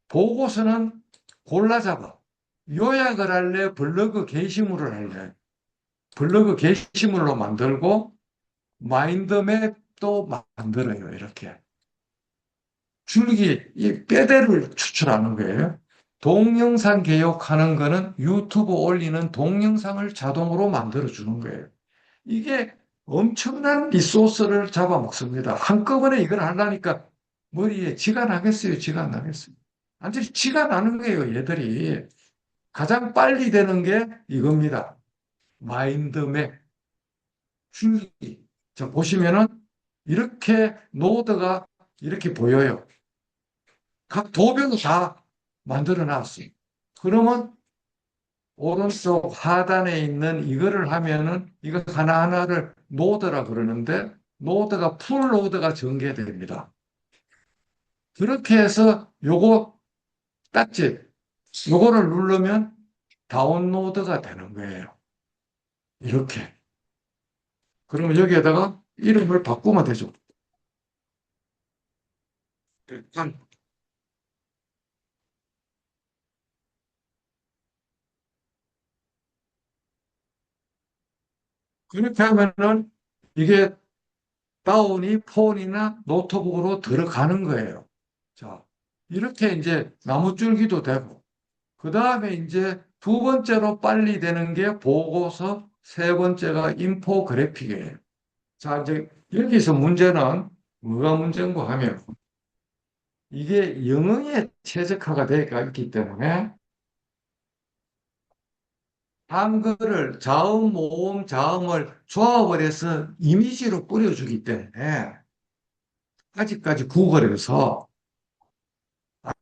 보고서는 골라 잡아. 요약을 할래? 블로그 게시물을 할래? 블로그 게시물로 만들고 마인드맵도 만들어요. 이렇게. 줄기, 이 뼈대를 추출하는 거예요. 동영상 개혁하는 거는 유튜브 올리는 동영상을 자동으로 만들어주는 거예요. 이게 엄청난 리소스를 잡아먹습니다. 한꺼번에 이걸 하려니까 머리에 쥐가 나겠어요, 쥐가 안 나겠어요. 완전히 쥐가 나는 거예요, 얘들이. 가장 빨리 되는 게 이겁니다. 마인드맵, 줄기. 자, 보시면은 이렇게 노드가 이렇게 보여요. 각 도별로 다 만들어 놨어요. 그러면 오른쪽 하단에 있는 이거를 하면은 이거 하나하나를 노드라 그러는데 노드가 풀 노드가 전개됩니다. 그렇게 해서 요거 딱지 요거를 누르면 다운로드가 되는 거예요. 이렇게. 그러면 여기에다가 이름을 바꾸면 되죠. 일단 그렇게 하면은 이게 다운이 폰이나 노트북으로 들어가는 거예요. 자, 이렇게 이제 나무줄기도 되고, 그 다음에 이제 두 번째로 빨리 되는 게 보고서, 세 번째가 인포그래픽이에요. 자, 이제 여기서 문제는 뭐가 문제인가 하면 이게 영어에 최적화가 되어 있기 때문에 한글을 자음, 모음, 자음을 조합을 해서 이미지로 뿌려주기 때문에 아직까지 구글에서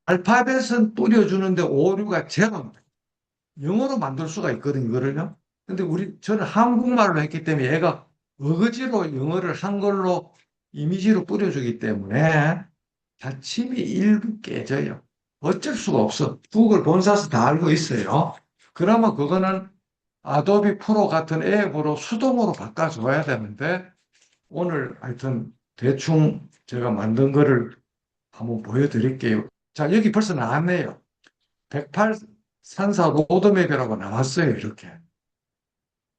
알파벳은 뿌려주는데 오류가 제가 영어로 만들 수가 있거든요, 이거를요. 근데 저는 한국말로 했기 때문에 얘가 어거지로 영어를 한글로 이미지로 뿌려주기 때문에 받침이 일부 깨져요. 어쩔 수가 없어. 구글 본사에서 다 알고 있어요. 그러면 그거는 아도비 프로 같은 앱으로 수동으로 바꿔줘야 되는데 오늘 하여튼 대충 제가 만든 거를 한번 보여드릴게요. 자, 여기 벌써 나왔네요. 108 산사 로드맵이라고 나왔어요. 이렇게.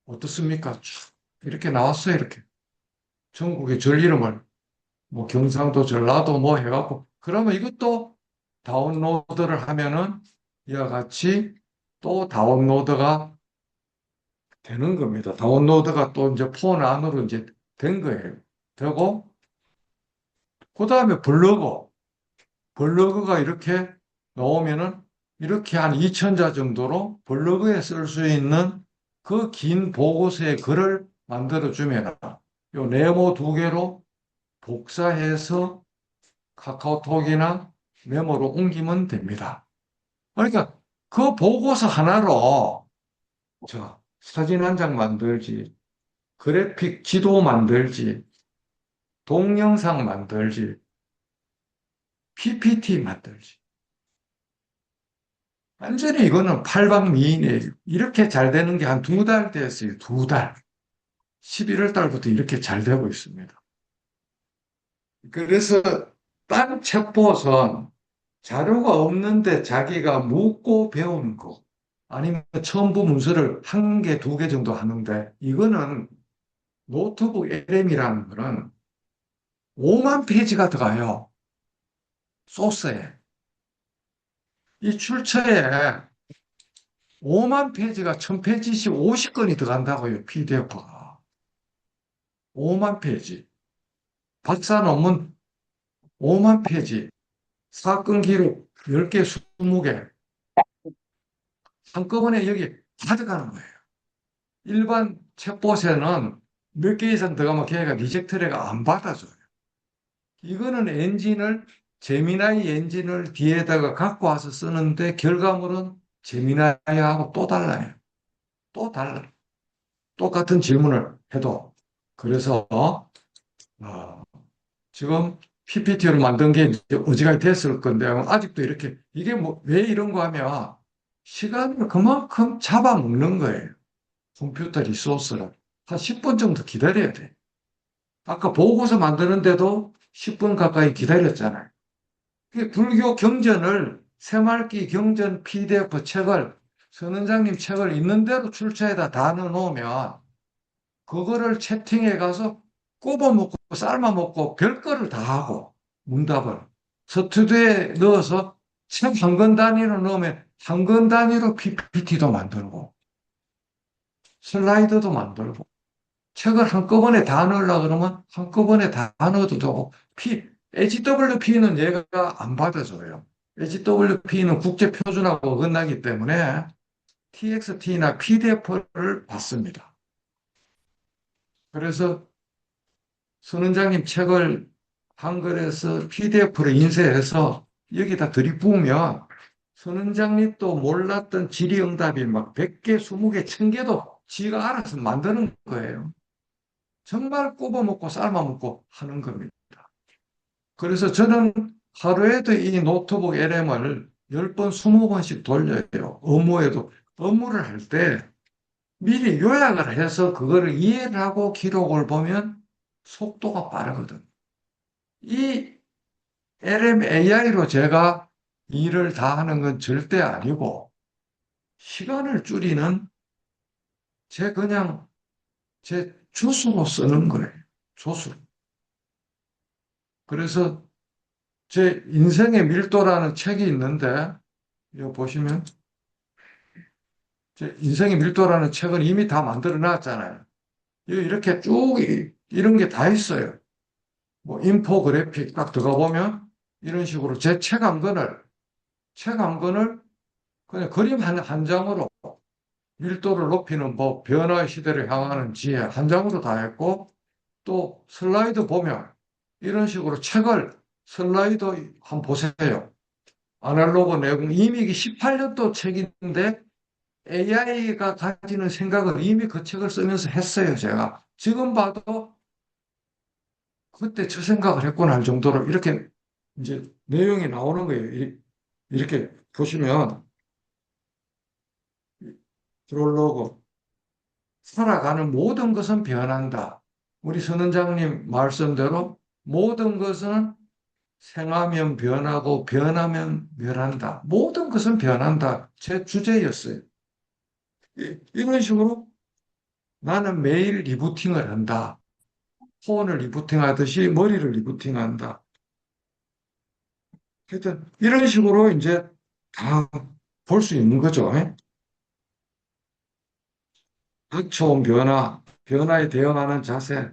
어떻습니까? 쭉 이렇게 나왔어요. 이렇게. 전국의 절 이름을 뭐 경상도, 전라도 뭐 해갖고 그러면 이것도 다운로드를 하면은 이와 같이 또 다운로드가 되는 겁니다. 다운로드가 또 이제 폰 안으로 이제 된 거예요. 되고 그 다음에 블로그가 이렇게 나오면은 이렇게 한 2,000자 정도로 블로그에 쓸 수 있는 그 긴 보고서의 글을 만들어주면 요 네모 두 개로 복사해서 카카오톡이나 메모로 옮기면 됩니다. 그러니까 그 보고서 하나로 저 사진 한 장 만들지, 그래픽 지도 만들지, 동영상 만들지, PPT 만들지. 완전히 이거는 팔방미인이에요. 이렇게 잘 되는 게 한 두 달 됐어요. 두 달. 11월 달부터 이렇게 잘 되고 있습니다. 그래서 딴 챗봇은 자료가 없는데 자기가 묻고 배우는 거. 아니면 첨부 문서를 한 개, 두 개 정도 하는데 이거는 노트북 LM이라는 거는 5만 페이지가 들어가요. 소스에. 이 출처에 5만 페이지가 1000페이지씩 50건이 들어간다고요. PDF가. 5만 페이지. 박사 논문 5만 페이지. 사건 기록 10개, 20개. 한꺼번에 여기 다 들어가는 거예요. 일반 챗봇에는 몇 개 이상 들어가면 걔가 리젝트래가 안 받아줘요. 이거는 제미나이 엔진을 뒤에다가 갖고 와서 쓰는데 결과물은 제미나이하고 또 달라요. 또 달라. 똑같은 질문을 해도. 그래서 지금 PPT를 만든 게 이제 어지간히 됐을 건데 아직도 이렇게 이게 뭐 왜 이런 거 하면 시간을 그만큼 잡아먹는 거예요. 컴퓨터 리소스를. 한 10분 정도 기다려야 돼. 아까 보고서 만드는데도 10분 가까이 기다렸잖아요. 불교 경전을 새말기 경전 PDF 책을 선원장님 책을 있는 대로 출처에다 다 넣어놓으면 그거를 채팅해 가서 꼽아 먹고 삶아 먹고 별거를 다 하고 문답을 스튜디오에 넣어서 책 한 권 단위로 넣으면 한 권 단위로 PPT도 만들고 슬라이드도 만들고 책을 한꺼번에 다 넣으려고 그러면 한꺼번에 다 넣어도 되고 HWP는 얘가 안 받아줘요. HWP는 국제표준하고 어긋나기 때문에 TXT나 PDF를 받습니다. 그래서 선원장님 책을 한글에서 PDF로 인쇄해서 여기다 들이부으면 선원장님도 몰랐던 질의응답이 막 100개, 20개, 1000개도 지가 알아서 만드는 거예요. 정말 꼽아먹고 삶아먹고 하는 겁니다. 그래서 저는 하루에도 이 노트북 LM을 10번, 20번씩 돌려요. 업무를 할 때 미리 요약을 해서 그거를 이해를 하고 기록을 보면 속도가 빠르거든. 이 LM AI로 제가 일을 다 하는 건 절대 아니고 시간을 줄이는 그냥 제 주수로 쓰는 거예요. 조수. 그래서 제 인생의 밀도라는 책이 있는데, 이거 보시면, 제 인생의 밀도라는 책은 이미 다 만들어 놨잖아요. 이렇게 쭉 이런 게 다 있어요. 뭐, 인포그래픽 딱 들어가 보면, 이런 식으로 책 한 권을 그냥 그림 한 장으로 밀도를 높이는 법, 변화의 시대를 향하는 지혜 한 장으로 다 했고, 또 슬라이드 보면, 이런 식으로 슬라이드 한번 보세요. 아날로그 내공 이미 18년도 책인데 AI가 가지는 생각을 이미 그 책을 쓰면서 했어요, 제가. 지금 봐도 그때 저 생각을 했구나 할 정도로 이렇게 이제 내용이 나오는 거예요. 이렇게 보시면 프롤로그 살아가는 모든 것은 변한다. 우리 선원장님 말씀대로 모든 것은 생하면 변하고 변하면 멸한다. 모든 것은 변한다. 제 주제였어요. 이런 식으로 나는 매일 리부팅을 한다. 폰을 리부팅하듯이 머리를 리부팅한다. 하여튼 이런 식으로 이제 다 볼 수 있는 거죠. 닥쳐온 변화에 대응하는 자세,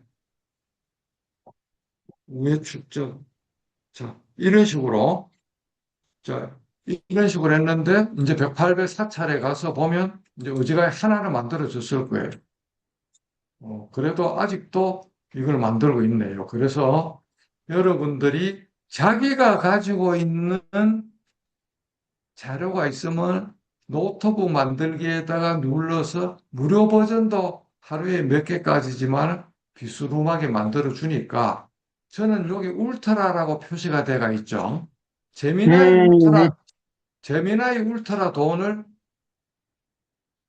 우회 축적. 자, 이런 식으로, 이런 식으로 했는데, 이제 108배 4차례 가서 보면, 이제 의지가 하나를 만들어줬을 거예요. 그래도 아직도 이걸 만들고 있네요. 그래서 여러분들이 자기가 가지고 있는 자료가 있으면 노트북 만들기에다가 눌러서 무료 버전도 하루에 몇 개까지지만 비스름하게 만들어 주니까 저는 여기 울트라라고 표시가 돼가 있죠. 제미나이 네, 네, 울트라, 제미나이 울트라 돈을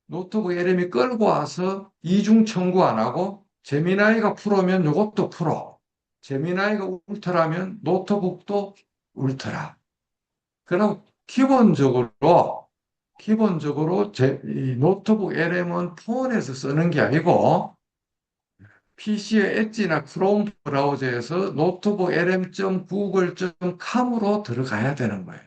노트북 LM이 끌고 와서 이중 청구 안 하고 제미나이가 프로면 이것도 프로. 제미나이가 울트라면 노트북도 울트라. 그럼 기본적으로 이 노트북 LM은 폰에서 쓰는 게 아니고 PC의 엣지나 크롬 브라우저에서 노트북 lm.google.com으로 들어가야 되는 거예요.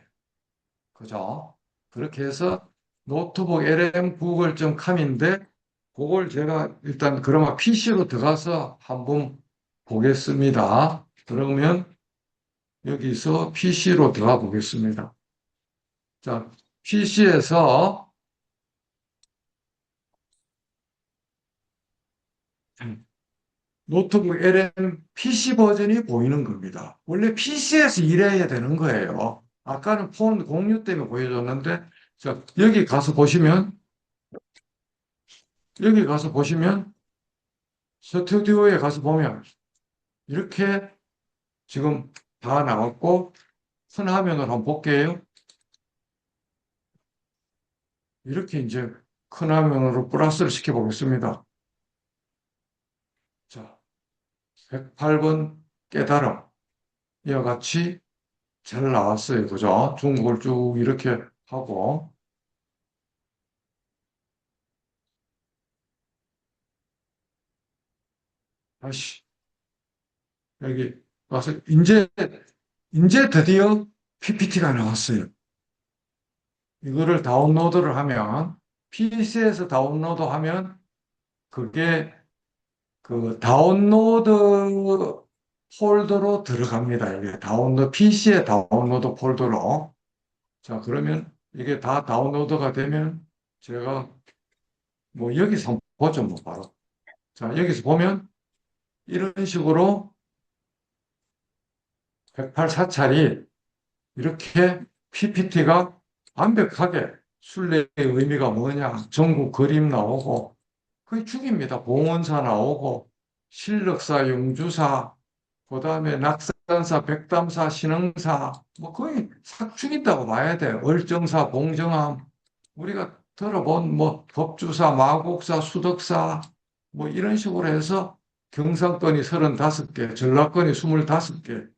그죠? 그렇게 해서 노트북 lm google.com인데 그걸 제가 일단 그러면 PC로 들어가서 한번 보겠습니다. 그러면 여기서 PC로 들어가 보겠습니다. 자, PC에서 노트북 LM PC 버전이 보이는 겁니다. 원래 PC에서 일해야 되는 거예요. 아까는 폰 공유 때문에 보여줬는데, 자, 여기 가서 보시면, 스튜디오에 가서 보면, 이렇게 지금 다 나왔고, 큰 화면으로 한번 볼게요. 이렇게 이제 큰 화면으로 플러스를 시켜보겠습니다. 자, 108번 깨달음. 이와 같이 잘 나왔어요. 그죠? 중국을 쭉 이렇게 하고, 다시 여기 와서 이제 드디어 PPT가 나왔어요. 이거를 다운로드를 하면, PC에서 다운로드하면 그게 그 다운로드 폴더로 들어갑니다. 이게 PC에 다운로드 폴더로. 자, 그러면 이게 다 다운로드가 되면 제가 뭐 여기서 한번 보죠, 뭐 바로. 자, 여기서 보면 이런 식으로 108사찰이 이렇게 PPT가 완벽하게 순례의 의미가 뭐냐, 전국 그림 나오고, 거의 죽입니다. 봉원사 나오고, 신력사, 용주사, 그 다음에 낙산사, 백담사, 신흥사, 뭐 거의 싹 죽인다고 봐야 돼요. 얼정사, 봉정암, 우리가 들어본 뭐 법주사, 마곡사, 수덕사, 뭐 이런 식으로 해서 경상권이 35개, 전라권이 25개,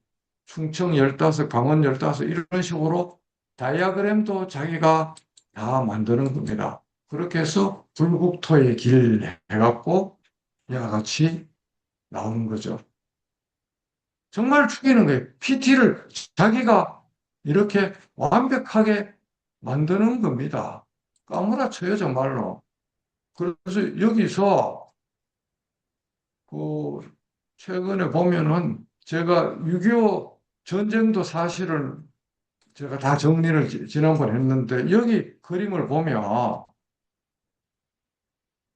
충청 15, 강원 15 이런 식으로 다이아그램도 자기가 다 만드는 겁니다. 그렇게 해서 불국토의 길 해갖고 이와 같이 나오는 거죠. 정말 죽이는 거예요. PT를 자기가 이렇게 완벽하게 만드는 겁니다. 까무라쳐요, 정말로. 그래서 여기서 그 최근에 보면은 제가 6.25 전쟁도 사실은 제가 다 정리를 지난번에 했는데 여기 그림을 보면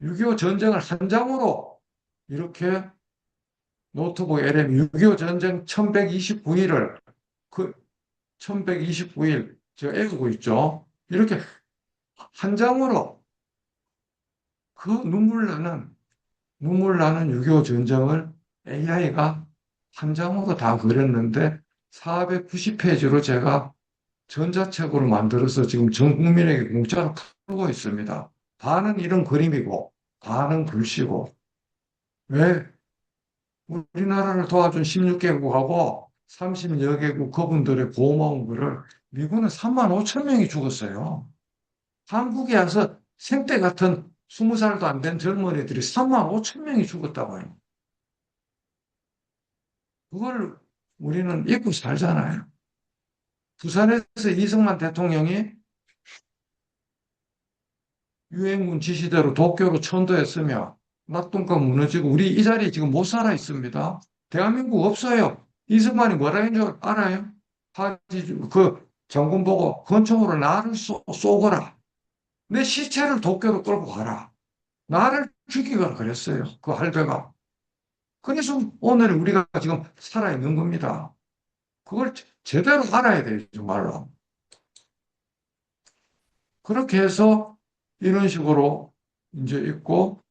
6.25 전쟁을 한 장으로 이렇게 노트북 LM 6.25 전쟁 1129일을 그 1129일 제가 읽고 있죠. 이렇게 한 장으로 그 눈물 나는 6.25 전쟁을 AI가 한 장으로 다 그렸는데 490페이지로 제가 전자책으로 만들어서 지금 전 국민에게 공짜로 풀고 있습니다. 반은 이런 그림이고, 반은 글씨고. 왜? 우리나라를 도와준 16개국하고 30여 개국 그분들의 고마운 거를 미국은 3만 5천 명이 죽었어요. 한국에 와서 생때 같은 20살도 안 된 젊은이들이 3만 5천 명이 죽었다고요. 그걸 우리는 잊고 살잖아요. 부산에서 이승만 대통령이 유행군 지시대로 도쿄로 천도했으며 낙동강 무너지고 우리 이 자리에 지금 못 살아 있습니다. 대한민국 없어요. 이승만이 뭐라 했는 줄 알아요? 그 장군 보고 권총으로 나를 쏘거라. 내 시체를 도쿄로 끌고 가라. 나를 죽이거라 그랬어요. 그 할배가. 그래서 오늘 우리가 지금 살아있는 겁니다. 그걸 제대로 알아야 돼요, 정말로. 그렇게 해서 이런 식으로 이제 있고,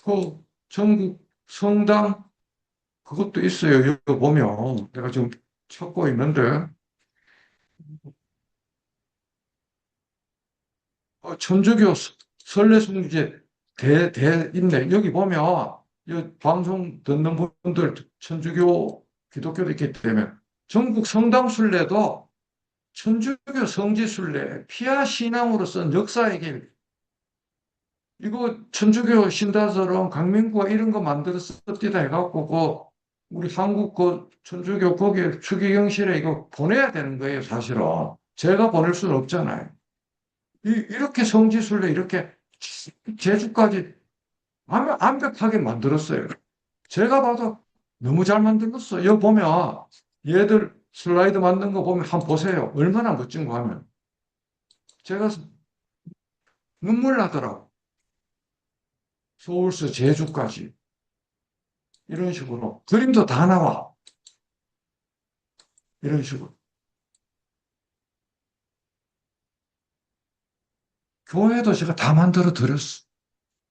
그 전국 성당 그것도 있어요. 여기 보면 내가 지금 찾고 있는데, 천주교 설례송제 대 있네. 여기 보면 이 방송 듣는 분들 천주교 기독교도 있기 때문에 전국 성당 순례도 천주교 성지 순례 피아 신앙으로서 역사의 길 이거 천주교 신다서론 강민구가 이런 거 만들었었다 해갖고 그 우리 한국 그 천주교 거기 추기경실에 이거 보내야 되는 거예요, 사실은. 제가 보낼 수는 없잖아요. 이렇게 성지순례 이렇게 제주까지 완벽하게 만들었어요. 제가 봐도 너무 잘 만들었어. 여기 보면 얘들 슬라이드 만든 거 보면 한번 보세요. 얼마나 멋진 거 하면. 제가 눈물 나더라고. 서울서 제주까지. 이런 식으로. 그림도 다 나와. 이런 식으로. 교회도 제가 다 만들어 드렸어.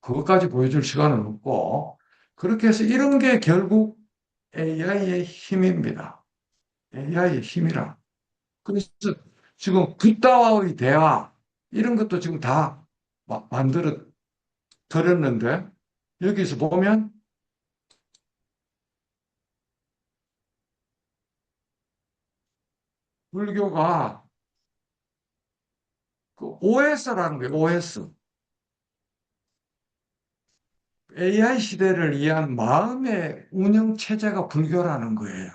그것까지 보여줄 시간은 없고. 그렇게 해서 이런 게 결국 AI의 힘입니다. AI의 힘이라. 그래서 지금 붓다와의 대화, 이런 것도 지금 다 만들어 드렸는데, 여기서 보면, 불교가 그 OS라는 거예요, OS. AI 시대를 위한 마음의 운영 체제가 불교라는 거예요.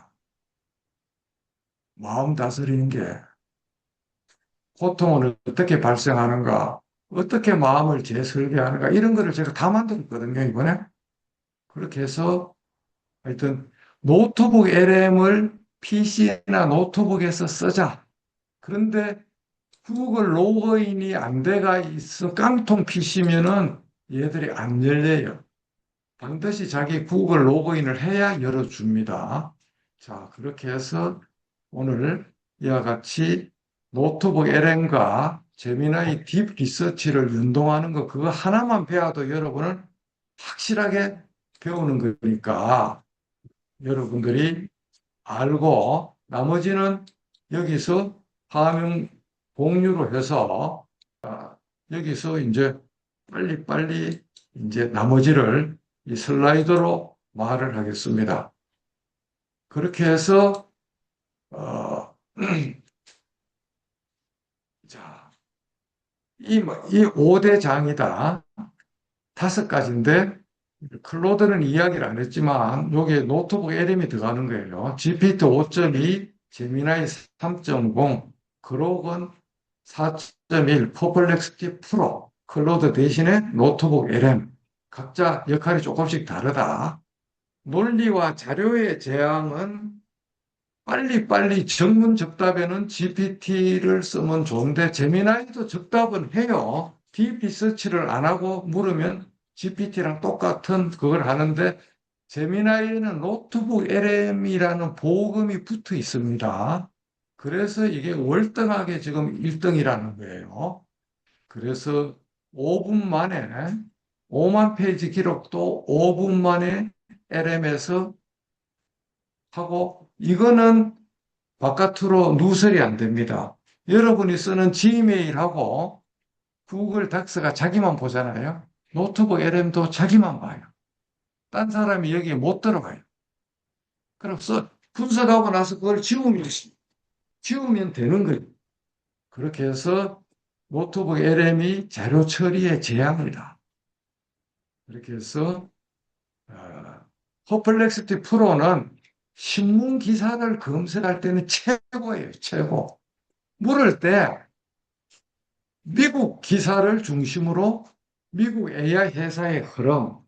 마음 다스리는 게. 고통은 어떻게 발생하는가, 어떻게 마음을 재설계하는가, 이런 거를 제가 다 만들었거든요, 이번에. 그렇게 해서, 하여튼, 노트북 LM을 PC나 노트북에서 쓰자. 그런데 구글 로그인이 안 돼가 있어 깡통 PC면은 얘들이 안 열려요. 반드시 자기 구글 로그인을 해야 열어줍니다. 자, 그렇게 해서 오늘 이와 같이 노트북 LM과 제미나이 딥 리서치를 연동하는 거 그거 하나만 배워도 여러분은 확실하게 배우는 거니까 여러분들이 알고 나머지는 여기서 화면 공유로 해서 여기서 이제 빨리빨리 이제 나머지를 이 슬라이드로 말을 하겠습니다. 그렇게 해서 어, 자, 이 5대 장이다. 5가지인데 클로드는 이야기를 안 했지만 여기에 노트북 LM이 들어가는 거예요. GPT 5.2, 제미나이 3.0, 그록은 4.1, 퍼플렉스티 프로, 클로드 대신에 노트북 LM. 각자 역할이 조금씩 다르다. 논리와 자료의 제왕은 빨리빨리 정문적답에는 GPT를 쓰면 좋은데 제미나이도 적답은 해요. 딥 리서치를 안 하고 물으면 GPT랑 똑같은 그걸 하는데 제미나이에는 노트북 LM이라는 보호금이 붙어 있습니다. 그래서 이게 월등하게 지금 1등이라는 거예요. 그래서 5분 만에 5만 페이지 기록도 5분 만에 LM에서 하고 이거는 바깥으로 누설이 안 됩니다. 여러분이 쓰는 지메일하고 구글 닥스가 자기만 보잖아요. 노트북 LM도 자기만 봐요. 딴 사람이 여기에 못 들어가요. 그래서 분석하고 나서 그걸 지우면 되는 거예요. 그렇게 해서 노트북 LM이 자료 처리의 재앙이다. 그렇게 해서 퍼플렉스티 프로는 신문 기사를 검색할 때는 최고예요, 최고. 물을 때 미국 기사를 중심으로 미국 AI 회사의 흐름,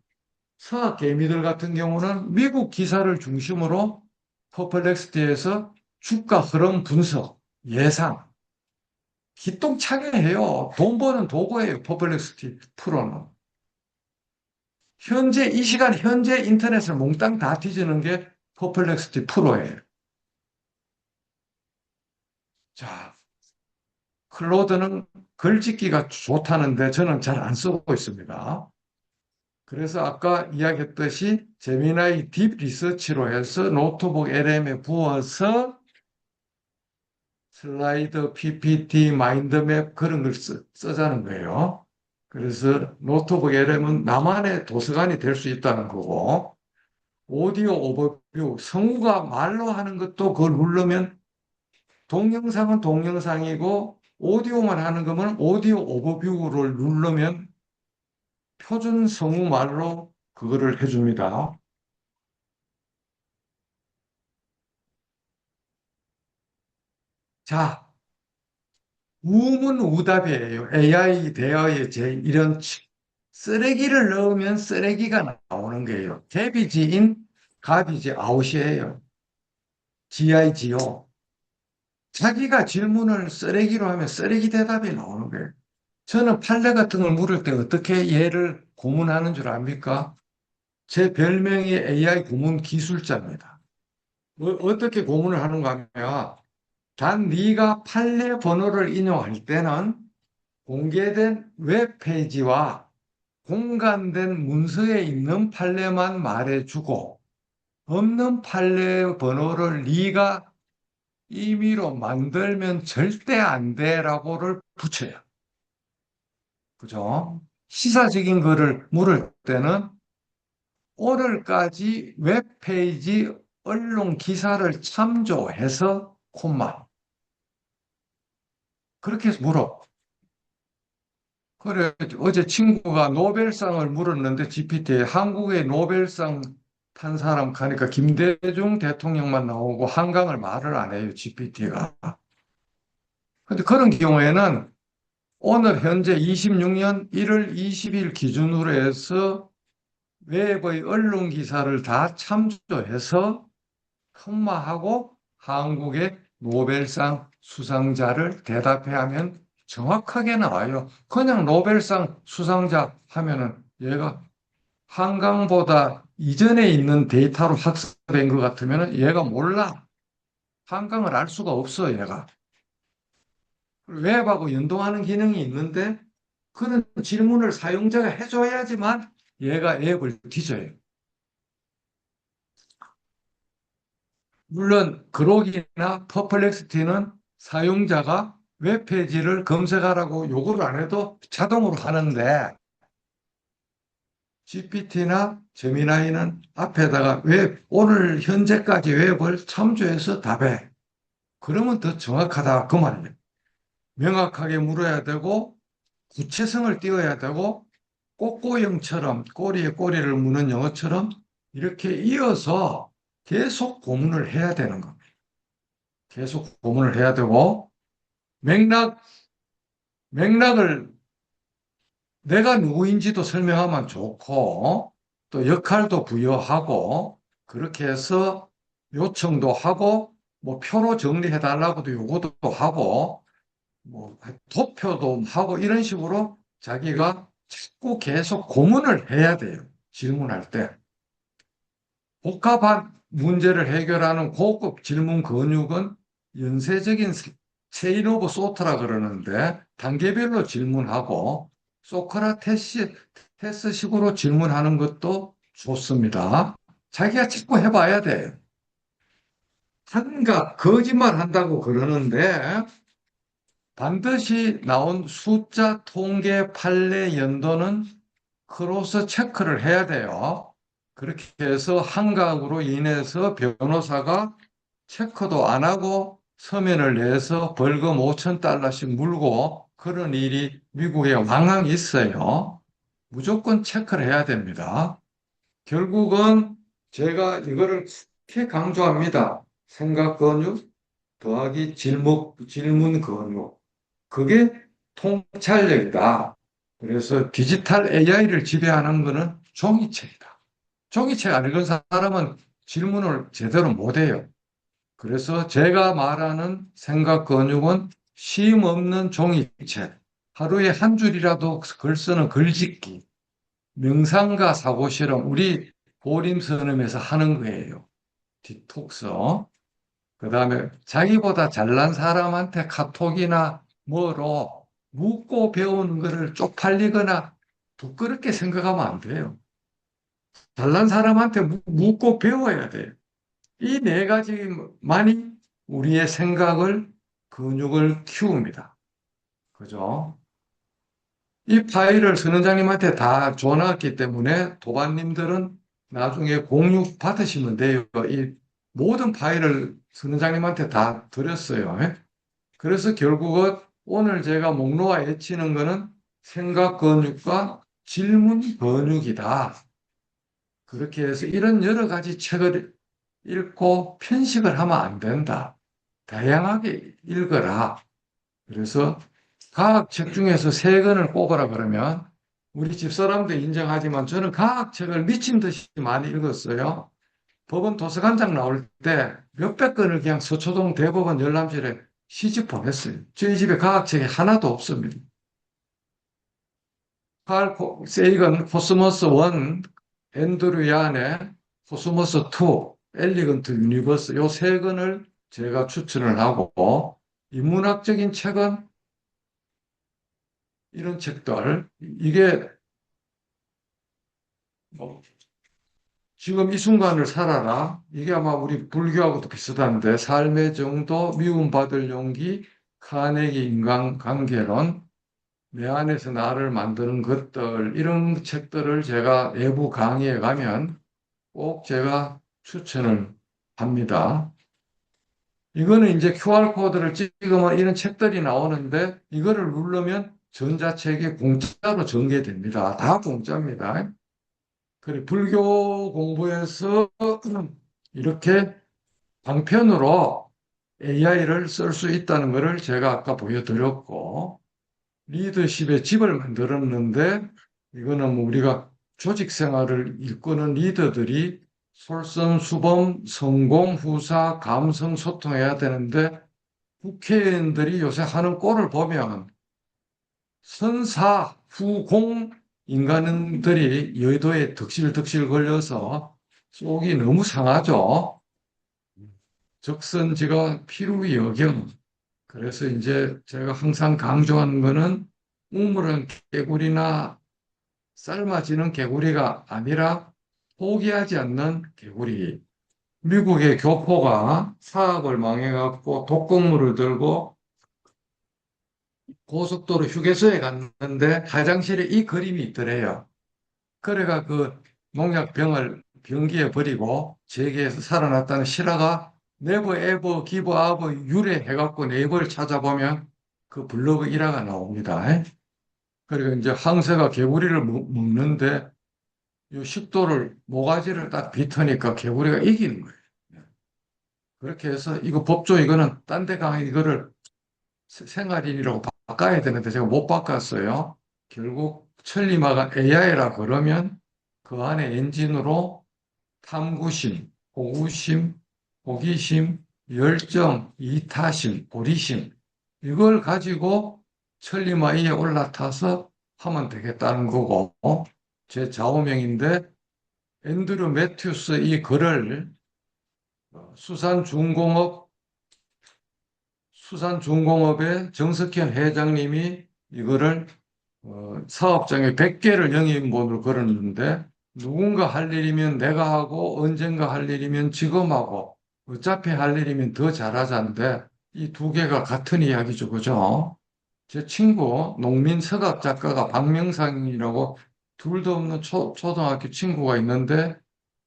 서학 개미들 같은 경우는 미국 기사를 중심으로 퍼플렉스티에서 주가 흐름 분석, 예상, 기똥차게 해요. 돈 버는 도구예요, 퍼플렉스티 프로는. 현재 이 시간 현재 인터넷을 몽땅 다 뒤지는 게 퍼플렉시티 프로예요. 자, 클로드는 글짓기가 좋다는데 저는 잘 안 쓰고 있습니다. 그래서 아까 이야기했듯이 제미나이 딥 리서치로 해서 노트북 LM에 부어서 슬라이드, PPT, 마인드맵 그런 걸 쓰자는 거예요. 그래서 노트북 LM은 나만의 도서관이 될 수 있다는 거고, 오디오 오버뷰, 성우가 말로 하는 것도 그걸 누르면 동영상은 동영상이고 오디오만 하는 거면 오디오 오버뷰를 누르면 표준 성우 말로 그거를 해줍니다. 자, 우문우답이에요. AI 대화의 이런 쓰레기를 넣으면 쓰레기가 나오는 거예요. 개비지인 가비지 아웃이에요. GIGO. 자기가 질문을 쓰레기로 하면 쓰레기 대답이 나오는 거예요. 저는 판례 같은 걸 물을 때 어떻게 얘를 고문하는 줄 압니까? 제 별명이 AI 고문 기술자입니다. 어떻게 고문을 하는가 하면 단 네가 판례 번호를 인용할 때는 공개된 웹페이지와 공간된 문서에 있는 판례만 말해주고 없는 판례 번호를 네가 임의로 만들면 절대 안 돼라고를 붙여요. 그죠? 시사적인 거를 물을 때는 오늘까지 웹페이지 언론 기사를 참조해서 콤마 그렇게 해서 물어. 그래, 어제 친구가 노벨상을 물었는데 GPT에 한국의 노벨상 탄 사람 가니까 김대중 대통령만 나오고 한강을 말을 안 해요, GPT가. 근데 그런 경우에는 오늘 현재 26년 1월 20일 기준으로 해서 웹의 언론 기사를 다 참조해서 컴마하고 한국의 노벨상 수상자를 대답해 하면 정확하게 나와요. 그냥 노벨상 수상자 하면은 얘가 한강보다 이전에 있는 데이터로 학습된 것 같으면 얘가 몰라. 한강을 알 수가 없어, 얘가. 웹하고 연동하는 기능이 있는데 그런 질문을 사용자가 해줘야지만 얘가 앱을 뒤져요. 물론 그록이나 퍼플렉시티는 사용자가 웹페이지를 검색하라고 요구를 안 해도 자동으로 하는데 GPT나 제미나이는 앞에다가 오늘 현재까지 웹을 참조해서 답해. 그러면 더 정확하다. 그 말이에요. 명확하게 물어야 되고 구체성을 띄워야 되고 꼬꼬영처럼 꼬리에 꼬리를 무는 영어처럼 이렇게 이어서 계속 고문을 해야 되는 겁니다. 계속 고문을 해야 되고 맥락을 내가 누구인지도 설명하면 좋고 또 역할도 부여하고 그렇게 해서 요청도 하고 뭐 표로 정리해 달라고도 요구도 하고 뭐 도표도 하고 이런 식으로 자기가 자꾸 계속 고문을 해야 돼요. 질문할 때. 복잡한 문제를 해결하는 고급 질문 근육은 연쇄적인 체인 오브 소트라 그러는데 단계별로 질문하고 소크라테스식으로 질문하는 것도 좋습니다. 자기가 자꾸 해봐야 돼요. 한가 거짓말 한다고 그러는데 반드시 나온 숫자 통계 판례 연도는 크로스 체크를 해야 돼요. 그렇게 해서 한강으로 인해서 변호사가 체크도 안 하고 서면을 내서 벌금 5천 달러씩 물고 그런 일이 미국에 왕왕 있어요. 무조건 체크를 해야 됩니다. 결국은 제가 이거를 크게 강조합니다. 생각 근육 더하기 질문 근육. 그게 통찰력이다. 그래서 디지털 AI를 지배하는 것은 종이책이다. 종이책 안 읽은 사람은 질문을 제대로 못해요. 그래서 제가 말하는 생각 근육은 쉼 없는 종이책, 하루에 한 줄이라도 글 쓰는 글짓기, 명상과 사고 실험, 우리 보림선언에서 하는 거예요. 디톡스. 그다음에 자기보다 잘난 사람한테 카톡이나 뭐로 묻고 배우는 거를 쪽팔리거나 부끄럽게 생각하면 안 돼요. 잘난 사람한테 묻고 배워야 돼요. 이 네 가지만이 우리의 생각을, 근육을 키웁니다. 그죠? 이 파일을 선원장님한테 다 줘놨기 때문에 도반님들은 나중에 공유 받으시면 돼요. 이 모든 파일을 선원장님한테 다 드렸어요. 예? 그래서 결국은 오늘 제가 목놓아 외치는 거는 생각 근육과 질문 근육이다. 그렇게 해서 이런 여러 가지 책을 읽고 편식을 하면 안 된다. 다양하게 읽어라. 그래서 과학책 중에서 세 권을 꼽으라 그러면 우리 집사람도 인정하지만 저는 과학책을 미친 듯이 많이 읽었어요. 법원 도서관장 나올 때 몇백 권을 그냥 서초동 대법원 열람실에 시집 보냈어요. 저희 집에 과학책이 하나도 없습니다. 칼 세이건 코스모스 1, 앤드류 얀의 코스모스 2, 엘리건트 유니버스 요 세 권을 제가 추천을 하고 인문학적인 책은 이런 책들 이게 뭐 지금 이 순간을 살아라. 이게 아마 우리 불교하고도 비슷한데 삶의 정도, 미움받을 용기, 카네기 인간관계론, 내 안에서 나를 만드는 것들 이런 책들을 제가 외부 강의에 가면 꼭 제가 추천을 합니다. 이거는 이제 QR코드를 찍으면 이런 책들이 나오는데 이거를 누르면 전자책이 공짜로 전개됩니다. 다 공짜입니다. 그리고 불교 공부에서 이렇게 방편으로 AI를 쓸 수 있다는 것을 제가 아까 보여드렸고, 리더십의 집을 만들었는데, 이거는 뭐 우리가 조직 생활을 이끄는 리더들이 솔선수범, 성공, 후사, 감성, 소통해야 되는데, 국회의원들이 요새 하는 꼴을 보면 선사, 후공 인간들이 여의도에 득실득실 걸려서 속이 너무 상하죠. 적선지가 필요이여경. 그래서 이제 제가 항상 강조하는 거는 우물은 개구리나 삶아지는 개구리가 아니라 포기하지 않는 개구리. 미국의 교포가 사업을 망해갖고 독극물을 들고 고속도로 휴게소에 갔는데 화장실에 이 그림이 있더래요. 그래가 그 농약병을 변기에 버리고 재기해서 살아났다는 실화가 네버 에버 기브 아버 유래해갖고 네이버를 찾아보면 그 블로그 일화가 나옵니다. 그리고 이제 황새가 개구리를 먹는데 이 식도를 모가지를 딱 비트니까 개구리가 이기는 거예요. 그렇게 해서 이거 법조 이거는 딴 데 가면 이거를 생활인이라고 바꿔야 되는데 제가 못 바꿨어요. 결국 천리마가 AI라 그러면 그 안에 엔진으로 탐구심, 호구심, 호기심, 열정, 이타심, 보리심 이걸 가지고 천리마 위에 올라타서 하면 되겠다는 거고 제 좌우명인데 앤드류 매튜스 이 글을 수산중공업 수산중공업의 정석현 회장님이 이거를 사업장에 100개를 영인본으로 걸었는데 누군가 할 일이면 내가 하고 언젠가 할 일이면 지금 하고 어차피 할 일이면 더 잘하자인데 이 두 개가 같은 이야기죠. 그죠? 제 친구 농민 서각 작가가 박명상이라고 둘도 없는 초등학교 친구가 있는데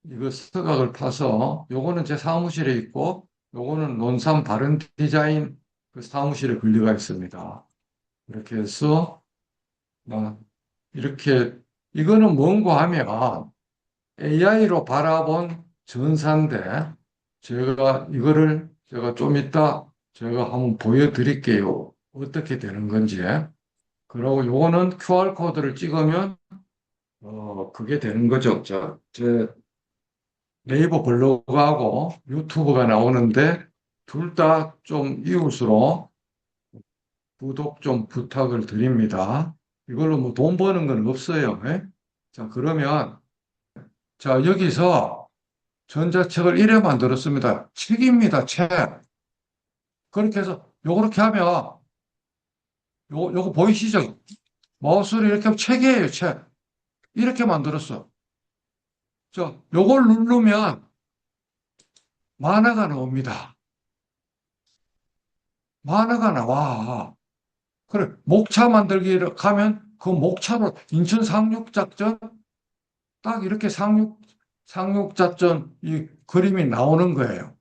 이거 서각을 파서 요거는 제 사무실에 있고 요거는 논산 바른 디자인 그 사무실에 분리가 있습니다. 이렇게 해서 이렇게 이거는 뭔가 하면 AI로 바라본 전사인데 제가 이거를 제가 좀 이따 제가 한번 보여드릴게요. 어떻게 되는 건지. 그리고 요거는 QR코드를 찍으면 그게 되는 거죠. 자, 제 네이버 블로그하고 유튜브가 나오는데 둘 다 좀 이웃으로 구독 좀 부탁을 드립니다. 이걸로 뭐 돈 버는 건 없어요. 예? 자, 그러면, 자, 여기서 전자책을 이래 만들었습니다. 책입니다, 책. 그렇게 해서, 요렇게 하면, 요거 보이시죠? 마우스를 이렇게 하면 책이에요, 책. 이렇게 만들었어. 자, 요걸 누르면 만화가 나옵니다. 만화가 나와. 그래, 목차 만들기를 가면 그 목차로 인천 상륙작전 딱 이렇게 상륙작전 이 그림이 나오는 거예요.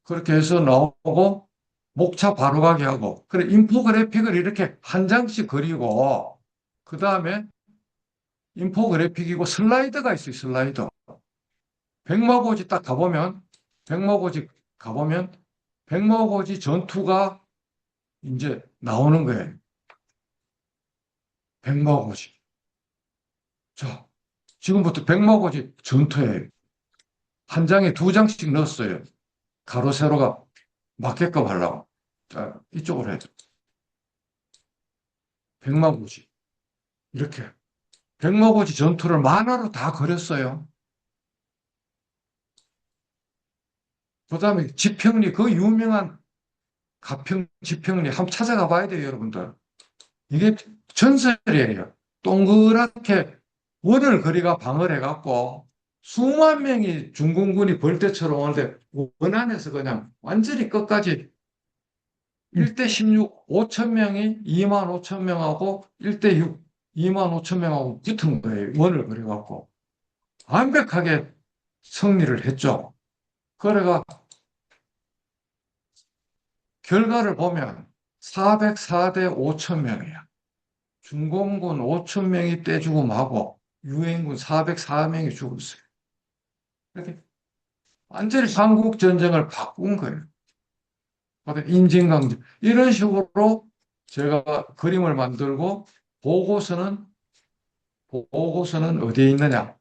그렇게 해서 나오고 목차 바로 가게 하고 그래 인포그래픽을 이렇게 한 장씩 그리고 그 다음에 인포그래픽이고 슬라이드가 있어요. 슬라이드. 백마고지 딱 가보면 백마고지 가보면 백마고지 전투가 이제 나오는 거예요. 백마고지. 자, 지금부터 백마고지 전투예요. 한 장에 두 장씩 넣었어요. 가로 세로가 맞게끔 하려고. 자, 이쪽으로 해줘. 백마고지. 이렇게. 백마고지 전투를 만화로 다 그렸어요. 그 다음에 지평리, 그 유명한 가평 지평리 한번 찾아가 봐야 돼요, 여러분들. 이게 전설이에요. 동그랗게 원을 그리가 방을 해갖고 수만 명이 중공군이 벌떼처럼 오는데 원 안에서 그냥 완전히 끝까지 1대 16, 5천 명이 2만 5천 명하고 1대 6, 2만 5천 명하고 붙은 거예요. 원을 그려갖고. 완벽하게 승리를 했죠. 그래가 결과를 보면 404대 5천 명이야. 중공군 5천 명이 떼죽음하고 유엔군 404명이 죽었어요. 이렇게 완전히 삼국전쟁을 바꾼 거예요. 인진강전. 이런 식으로 제가 그림을 만들고 보고서는 어디에 있느냐?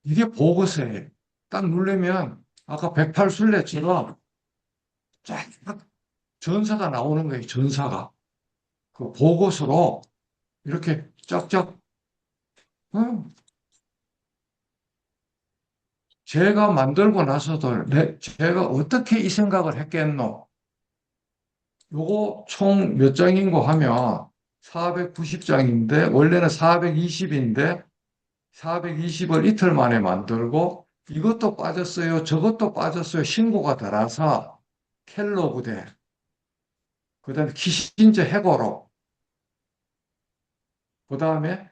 이게 보고서예요. 딱 누르면 아까 108순례처럼 쫙 전사가 나오는 거예요. 전사가. 그 보고서로 이렇게 쫙쫙 어, 제가 만들고 나서도 제가 어떻게 이 생각을 했겠노? 요거 총 몇 장인고 하면 490장인데 원래는 420인데 420을 이틀 만에 만들고 이것도 빠졌어요. 저것도 빠졌어요. 신고가 달아서 켈러 부대, 그다음에 키신저 해고로, 그다음에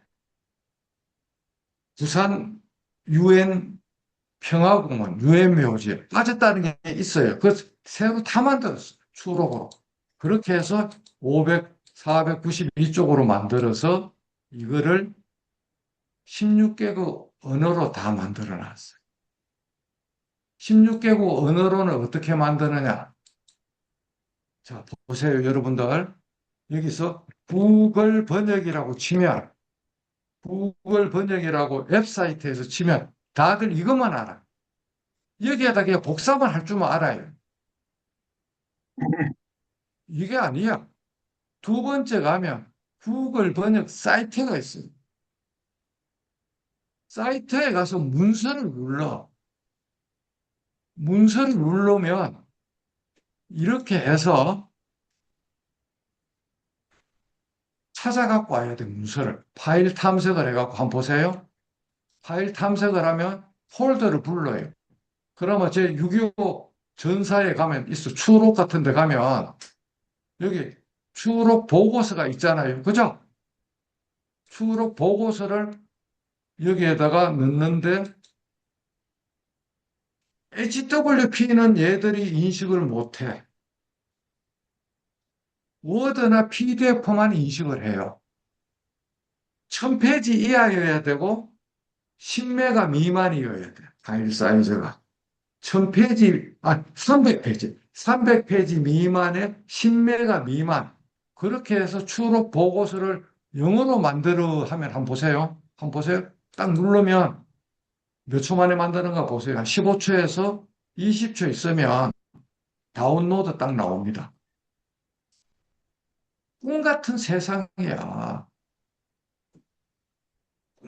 부산 유엔 평화공원, 유엔 묘지에 빠졌다는 게 있어요. 그 새로 다 만들었어요. 추록으로. 그렇게 해서 500, 492쪽으로 만들어서 이거를 16개국 언어로 다 만들어 놨어요. 16개국 언어로는 어떻게 만드느냐? 자, 보세요, 여러분들. 여기서 구글 번역이라고 치면, 구글 번역이라고 웹사이트에서 치면 다들 이것만 알아. 여기에다 그냥 복사만 할 줄만 알아요. 이게 아니야. 두 번째 가면 구글 번역 사이트가 있어요. 사이트에 가서 문서를 눌러. 문서를 누르면 이렇게 해서 찾아갖고 와야 돼, 문서를. 파일 탐색을 해갖고 한번 보세요. 파일 탐색을 하면 폴더를 불러요. 그러면 제 6.25 전사에 가면 있어. 추록 같은 데 가면 여기 추록 보고서가 있잖아요. 그죠? 추록 보고서를 여기에다가 넣는데 HWP는 얘들이 인식을 못해. 워드나 PDF만 인식을 해요. 1000페이지 이하여야 되고 10메가 미만이어야 돼. 파일 사이즈가. 1000페이지, 300페이지. 300페이지 미만에 10메가 미만. 그렇게 해서 추록 보고서를 영어로 만들어 하면 한번 보세요. 한번 보세요. 딱 누르면 몇 초 만에 만드는가 보세요. 한 15초에서 20초 있으면 다운로드 딱 나옵니다. 꿈 같은 세상이야.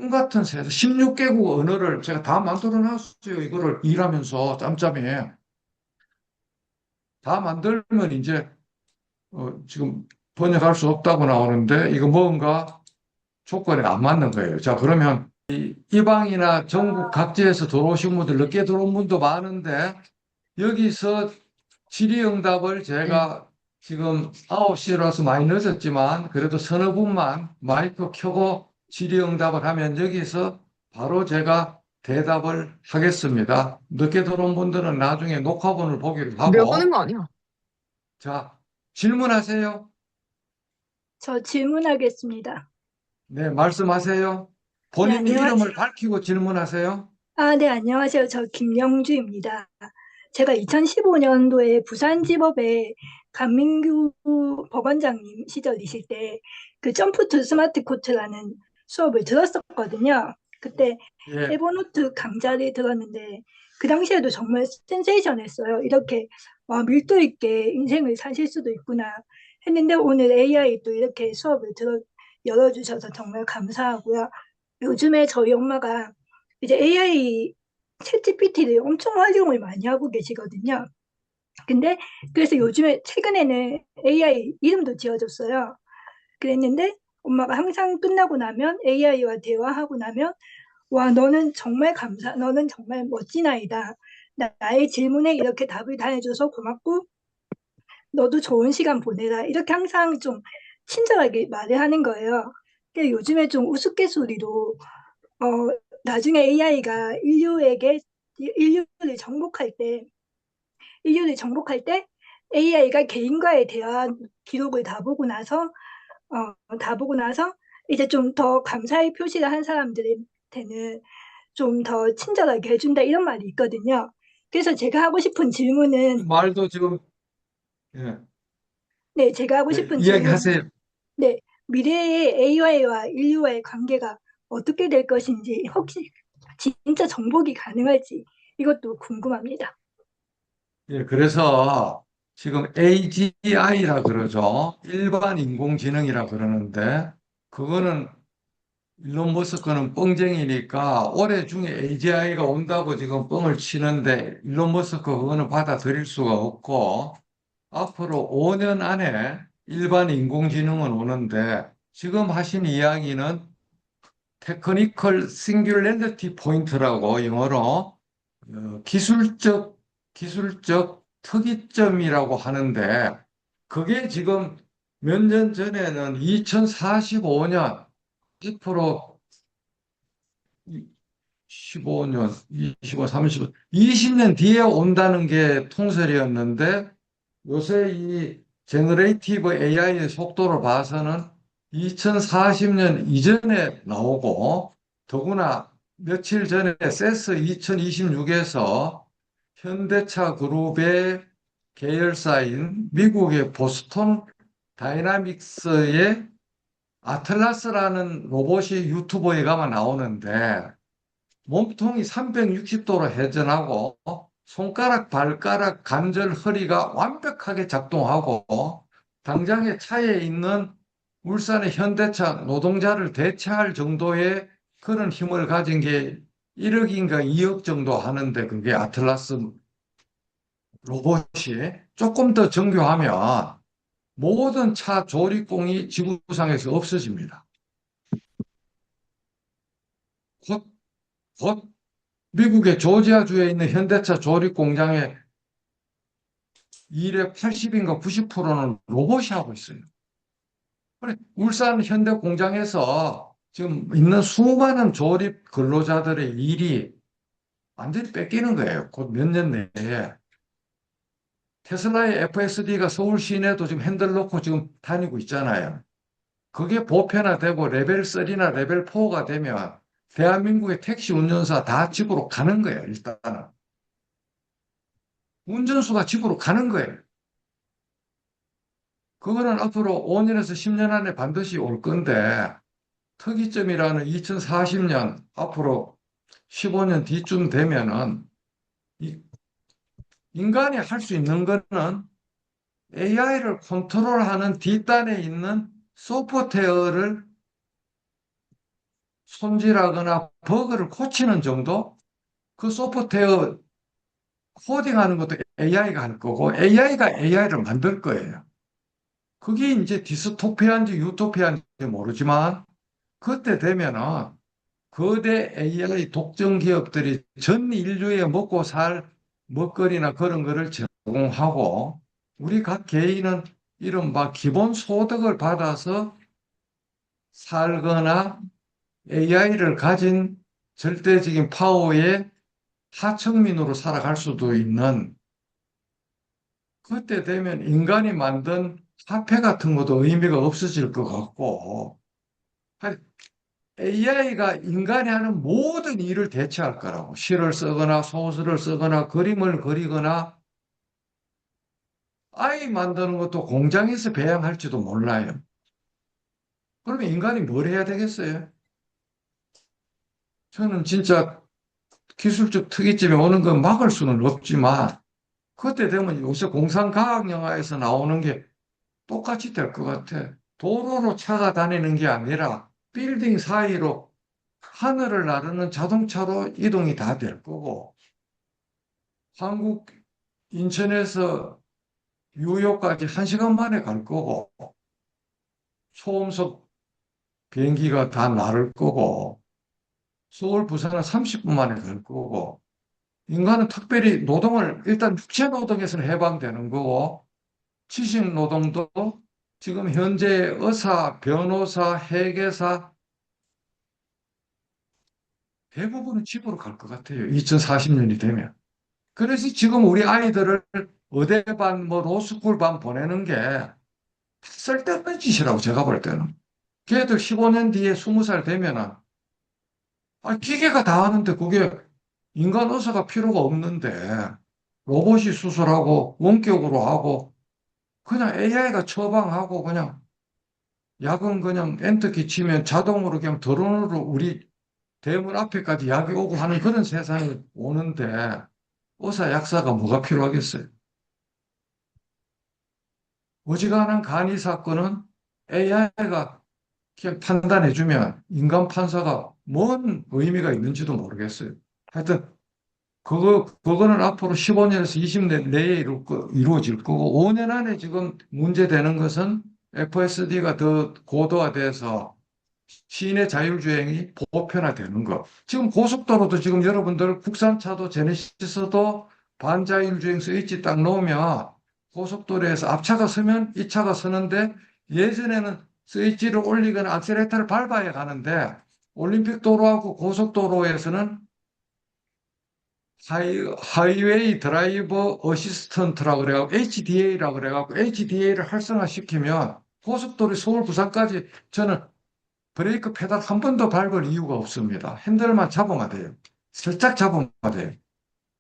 꿈 같은 세상, 16개국 언어를 제가 다 만들어 놨어요. 이거를 일하면서 짬짬이. 다 만들면 이제, 지금 번역할 수 없다고 나오는데, 이거 뭔가 조건이 안 맞는 거예요. 자, 그러면 이방이나 전국 각지에서 들어오신 분들, 늦게 들어온 분도 많은데, 여기서 질의응답을 제가 지금 9시라서 많이 늦었지만, 그래도 서너 분만 마이크 켜고 질의응답을 하면 여기서 바로 제가 대답을 하겠습니다. 늦게 들어온 분들은 나중에 녹화본을 보기로 몇 하는 하고, 거 아니야? 자, 질문하세요. 저 질문하겠습니다. 네, 말씀하세요. 네, 본인 이름을 밝히고 질문하세요. 네, 안녕하세요. 저 김영주입니다. 제가 2015년도에 부산지법에 강민규 법원장님 시절이실 때 그 점프 투 스마트 코트라는 수업을 들었었거든요. 그때 예, 에버노트 강좌를 들었는데 그 당시에도 정말 센세이션했어요. 이렇게 밀도 있게 인생을 사실 수도 있구나 했는데 오늘 AI 또 이렇게 수업을 열어주셔서 정말 감사하고요. 요즘에 저희 엄마가 이제 AI 챗 GPT를 엄청 활용을 많이 하고 계시거든요. 근데 그래서 요즘에 최근에는 AI 이름도 지어줬어요. 그랬는데 엄마가 항상 끝나고 나면 AI와 대화하고 나면 와 너는 정말 멋진 아이다. 나의 질문에 이렇게 답을 다 해줘서 고맙고 너도 좋은 시간 보내라. 이렇게 항상 좀 친절하게 말을 하는 거예요. 근데 요즘에 좀 우스갯소리로 어, 나중에 AI가 인류를 정복할 때, 인류를 정복할 때 AI가 개인과의 대화 기록을 다 보고 나서 이제 좀 더 감사의 표시를 한 사람들한테는 좀 더 친절하게 해준다 이런 말이 있거든요. 그래서 제가 하고 싶은 질문은, 말도 지금, 예, 네, 제가 하고 싶은 질문은, 이야기하세요. 네, 미래의 AI와 인류와의 관계가 어떻게 될 것인지, 혹시 진짜 정복이 가능할지 이것도 궁금합니다. 예, 그래서 지금 AGI라 그러죠. 일반 인공지능이라 그러는데, 그거는 일론 머스크는 뻥쟁이니까 올해 중에 AGI가 온다고 지금 뻥을 치는데, 일론 머스크 그거는 받아들일 수가 없고, 앞으로 5년 안에 일반 인공지능은 오는데, 지금 하신 이야기는 테크니컬 싱귤레리티 포인트라고 영어로 기술적 특이점이라고 하는데, 그게 지금 몇 년 전에는 2045년 10% 15년, 25, 30, 20년 뒤에 온다는 게 통설이었는데, 요새 이 제너레이티브 AI의 속도를 봐서는 2040년 이전에 나오고, 더구나 며칠 전에 세스 2026에서 현대차 그룹의 계열사인 미국의 보스턴 다이나믹스의 아틀라스라는 로봇이 유튜브에 가면 나오는데, 몸통이 360도로 회전하고 손가락, 발가락, 관절, 허리가 완벽하게 작동하고 당장에 차에 있는 울산의 현대차 노동자를 대체할 정도의 그런 힘을 가진 게 1억인가 2억 정도 하는데, 그게 아틀라스 로봇이 조금 더 정교하면 모든 차 조립공이 지구상에서 없어집니다. 곧, 곧 미국의 조지아주에 있는 현대차 조립 공장의 일의 80인가 90%는 로봇이 하고 있어요. 그래, 울산 현대 공장에서 지금 있는 수많은 조립 근로자들의 일이 완전히 뺏기는 거예요. 곧 몇 년 내에. 테슬라의 FSD가 서울 시내도 지금 핸들 놓고 지금 다니고 있잖아요. 그게 보편화되고 레벨 3나 레벨 4가 되면 대한민국의 택시 운전사 다 집으로 가는 거예요, 일단은. 운전수가 집으로 가는 거예요. 그거는 앞으로 5년에서 10년 안에 반드시 올 건데, 특이점이라는 2040년, 앞으로 15년 뒤쯤 되면은, 인간이 할 수 있는 거는 AI를 컨트롤하는 뒷단에 있는 소프트웨어를 손질하거나 버그를 고치는 정도? 그 소프트웨어 코딩하는 것도 AI가 할 거고 AI가 AI를 만들 거예요. 그게 이제 디스토피아인지 유토피아인지 모르지만 그때 되면은 거대 AI 독점 기업들이 전 인류의 먹고 살 먹거리나 그런 거를 제공하고 우리 각 개인은 이른바 기본 소득을 받아서 살거나 AI를 가진 절대적인 파워의 하층민으로 살아갈 수도 있는 그때 되면 인간이 만든 화폐 같은 것도 의미가 없어질 것 같고 AI가 인간이 하는 모든 일을 대체할 거라고 시를 쓰거나 소설을 쓰거나 그림을 그리거나 아이 만드는 것도 공장에서 배양할지도 몰라요. 그러면 인간이 뭘 해야 되겠어요? 저는 진짜 기술적 특이점이 오는 건 막을 수는 없지만 그때 되면 요새 공상과학 영화에서 나오는 게 똑같이 될 것 같아. 도로로 차가 다니는 게 아니라 빌딩 사이로 하늘을 나르는 자동차로 이동이 다 될 거고 한국 인천에서 뉴욕까지 1시간 만에 갈 거고 초음속 비행기가 다 나를 거고 서울, 부산은 30분 만에 갈 거고 인간은 특별히 노동을 일단 육체 노동에서는 해방되는 거고 지식 노동도 지금 현재 의사, 변호사, 회계사 대부분은 집으로 갈 것 같아요. 2040년이 되면. 그래서 지금 우리 아이들을 의대반, 뭐 로스쿨반 보내는 게 쓸데없는 짓이라고 제가 볼 때는. 걔들 15년 뒤에 20살 되면은 기계가 다 하는데 그게 인간 의사가 필요가 없는데 로봇이 수술하고 원격으로 하고 그냥 AI가 처방하고 그냥 약은 그냥 엔터키 치면 자동으로 그냥 드론으로 우리 대문 앞에까지 약이 오고 하는 그런 세상이 오는데 의사 약사가 뭐가 필요하겠어요? 어지간한 간이 사건은 AI가 그냥 판단해주면 인간 판사가 뭔 의미가 있는지도 모르겠어요. 하여튼 그거는 앞으로 15년에서 20년 내에 이루어질 거고 5년 안에 지금 문제되는 것은 FSD가 더 고도화돼서 시내 자율주행이 보편화되는 거. 지금 고속도로도 지금 여러분들 국산차도 제네시스도 반자율주행 스위치 딱 놓으면 고속도로에서 앞차가 서면 이 차가 서는데 예전에는 스위치를 올리거나 악셀레터를 밟아야 가는데 올림픽 도로하고 고속도로에서는 하이웨이 드라이버 어시스턴트라고 그래갖고 HDA라고 그래갖고 HDA를 활성화시키면 고속도로 서울 부산까지 저는 브레이크 페달 한 번 더 밟을 이유가 없습니다. 핸들만 잡으면 돼요. 살짝 잡으면 돼요.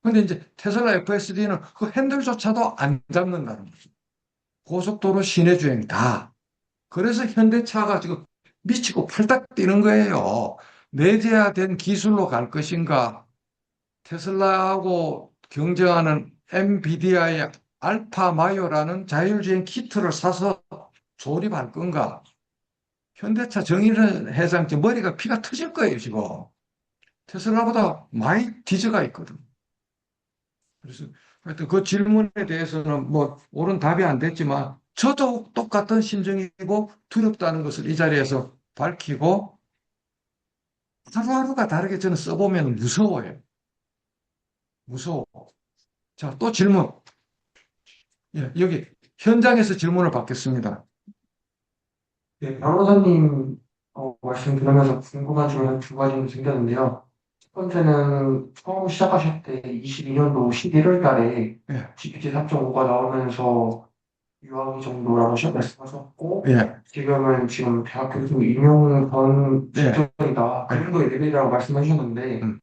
근데 이제 테슬라 FSD는 그 핸들조차도 안 잡는다는 거죠. 고속도로 시내 주행 다. 그래서 현대차가 지금 미치고 팔딱 뛰는 거예요. 내재화된 기술로 갈 것인가? 테슬라하고 경쟁하는 엔비디아의 알파 마이오라는 자율주행 키트를 사서 조립할 건가? 현대차 정의는 회장님 머리가 피가 터질 거예요, 지금. 테슬라보다 많이 뒤져가 있거든. 그래서 하여튼 그 질문에 대해서는 뭐 옳은 답이 안 됐지만 저도 똑같은 심정이고 두렵다는 것을 이 자리에서 밝히고 하루하루가 다르게 저는 써보면 무서워요. 무서워. 자, 또 질문. 예, 여기 현장에서 질문을 받겠습니다. 네, 변호사님 말씀 들으면서 궁금한 질문 두 가지 생겼는데요. 첫 번째는 처음 시작하실 때 22년도 11월 달에 예, GPT 3.5가 나오면서 유아기 정도라고 말씀하셨고, 예, 지금 대학교 임용 전 예. 직전이다. 그 정도의 레벨이라고 말씀해 주셨는데, 음.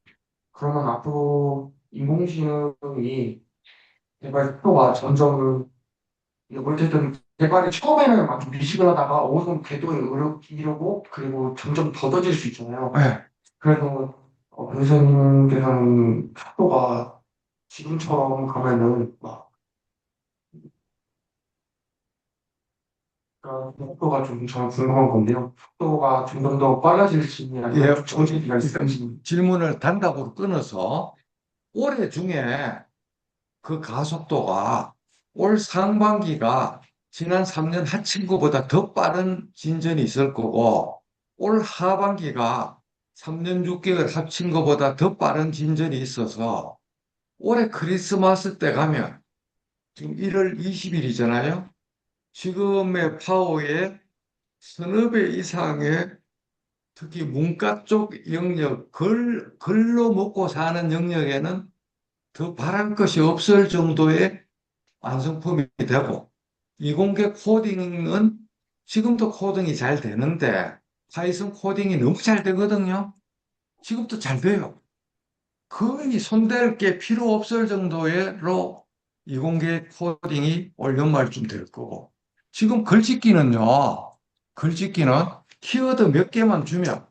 그러면 앞으로 인공지능이 개발 속도가 점점 어쨌든 개발이 처음에는 막 미식을 하다가 어느 정도 궤도에 이르고 그리고 점점 더뎌질 수 있잖아요. 예. 그래서 변호사님께서는 속도가 지금처럼 가면은 막 속도가 좀 저는 궁금한 건데요. 속도가 점점 더 빨라질지 아니면 예, 정체기가 있을지. 질문을 단답으로 끊어서 올해 중에 그 가속도가 올 상반기가 지난 3년 하친구보다 더 빠른 진전이 있을 거고, 올 하반기가 3년 6개월 합친 것보다 더 빠른 진전이 있어서 올해 크리스마스 때 가면 지금 1월 20일이잖아요. 지금의 파워의 서너 배 이상의 특히 문과 쪽 영역, 글로 먹고 사는 영역에는 더 바랄 것이 없을 정도의 완성품이 되고, 이공계 코딩은 지금도 코딩이 잘 되는데, 파이썬 코딩이 너무 잘 되거든요. 지금도 잘 돼요. 거의 손댈 게 필요 없을 정도로 이공계 코딩이 올 연말쯤 될 거고, 지금 글짓기는 키워드 몇 개만 주면,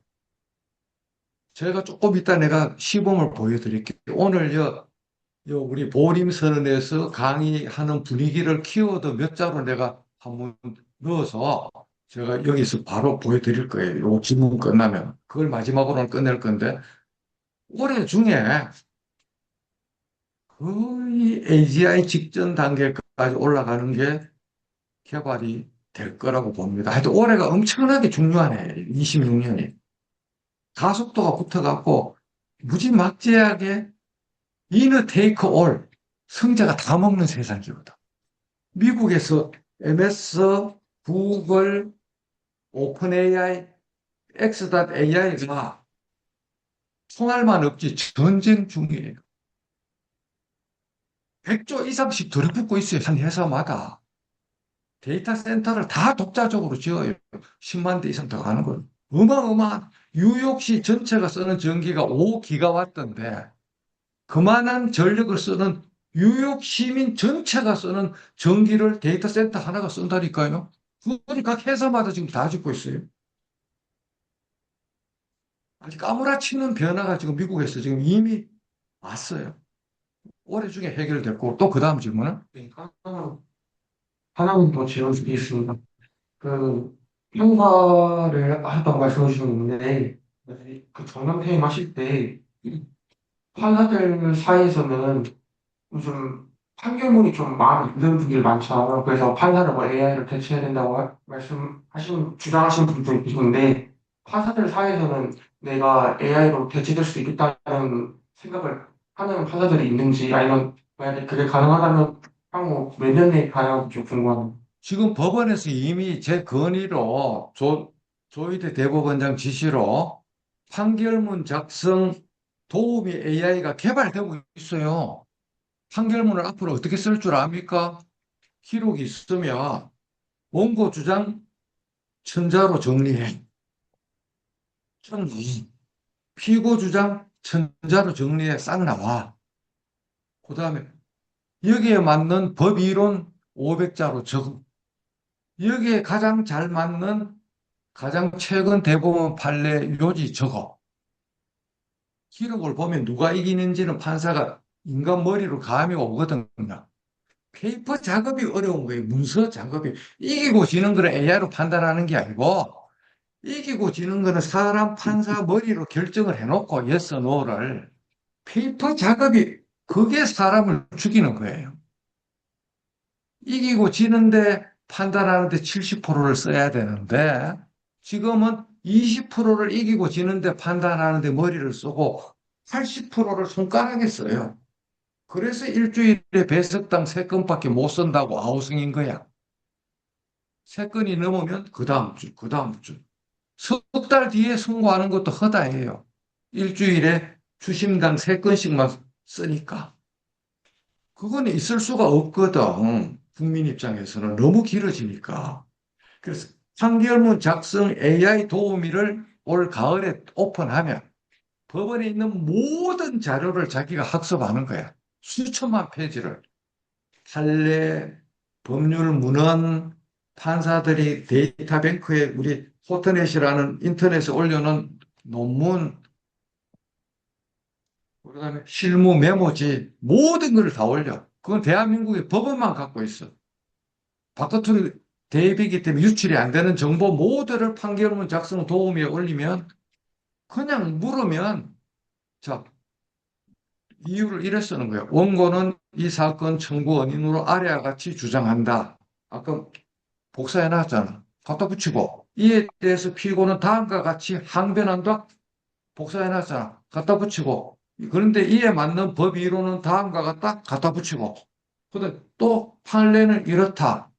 제가 조금 이따 내가 시범을 보여드릴게요. 오늘 우리 보림선언에서 강의하는 분위기를 키워드 몇 자로 내가 한번 넣어서 제가 여기서 바로 보여드릴 거예요. 요 질문 끝나면. 그걸 마지막으로는 끝낼 건데, 올해 중에 거의 AGI 직전 단계까지 올라가는 게 개발이 될 거라고 봅니다. 하여튼 올해가 엄청나게 중요하네, 26년이. 가속도가 붙어갖고 무지막지하게 위너 테이크 올 성자가 다 먹는 세상이거든. 미국에서 MS, 구글, 오픈 AI, X.AI가 총알만 없지 전쟁 중이에요. 100조 이상씩 들어붙고 있어요. 한 회사마다. 데이터 센터를 다 독자적으로 지어요. 10만 대 이상 더 가는 거예요. 어마어마한 뉴욕시 전체가 쓰는 전기가 5기가와트인데 그만한 전력을 쓰는 뉴욕 시민 전체가 쓰는 전기를 데이터 센터 하나가 쓴다니까요. 그걸 각 회사마다 지금 다 짓고 있어요. 아주 까무라치는 변화가 지금 미국에서 지금 이미 왔어요. 올해 중에 해결됐고, 또 그 다음 질문은? 네, 하나는 더 질문드리겠습니다. 평가를 하셨다고 말씀해 주셨는데, 그 정년 퇴임하실 때, 판사들 사이에서는 요즘 판결문이 좀 마음에 안 드는 분들이 많잖아요. 그래서 판사를 뭐 AI를 대체해야 된다고 주장하시는 분도 계시는데, 판사들 사이에서는 내가 AI로 대체될 수 있겠다는 생각을 하는 판사들이 있는지, 아니면 만약에 그게 가능하다면 향후 몇 년 내에 가능한지 좀 궁금합니다. 지금 법원에서 이미 제 건의로 조희대 대법원장 지시로 판결문 작성 도우미 AI가 개발되고 있어요. 판결문을 앞으로 어떻게 쓸 줄 압니까? 기록이 있으면 원고 주장 천자로 정리해. 정리. 피고 주장 천자로 정리해 싹 나와. 그 다음에 여기에 맞는 법이론 500자로 적어. 여기에 가장 잘 맞는 가장 최근 대법원 판례 요지 적어. 기록을 보면 누가 이기는지는 판사가 인간 머리로 감이 오거든요. 페이퍼 작업이 어려운 거예요. 문서 작업이. 이기고 지는 거는 AI로 판단하는 게 아니고, 이기고 지는 거는 사람 판사 머리로 결정을 해놓고, yes, no를. 페이퍼 작업이, 그게 사람을 죽이는 거예요. 이기고 지는데 판단하는데 70%를 써야 되는데, 지금은 20%를 이기고 지는데 판단하는데 머리를 쓰고, 80%를 손가락에 써요. 그래서 일주일에 배석당 3건밖에 못 쓴다고 아우성인 거야. 3건이 넘으면 그 다음 주, 그 다음 주. 석 달 뒤에 선고하는 것도 허다해요. 일주일에 주심당 3건씩만 쓰니까. 그건 있을 수가 없거든. 국민 입장에서는 너무 길어지니까. 그래서 판결문 작성 AI 도우미를 올 가을에 오픈하면 법원에 있는 모든 자료를 자기가 학습하는 거야. 수천만 페이지를. 판례, 법률 문헌, 판사들이 데이터뱅크에 우리 포트넷이라는 인터넷에 올려놓은 논문, 그다음에 실무 메모지, 모든 걸 다 올려. 그건 대한민국의 법원만 갖고 있어. 바깥으로 대입이기 때문에 유출이 안 되는 정보 모두를 판결문 작성 도우미에 올리면 그냥 물으면 자, 이유를 이래 쓰는 거예요. 원고는 이 사건 청구 원인으로 아래와 같이 주장한다. 아까 복사해 놨잖아. 갖다 붙이고 이에 대해서 피고는 다음과 같이 항변한다. 복사해 놨잖아. 갖다 붙이고 그런데 이에 맞는 법 이론은 다음과 같다. 갖다 붙이고 근데 또 판례는 이렇다.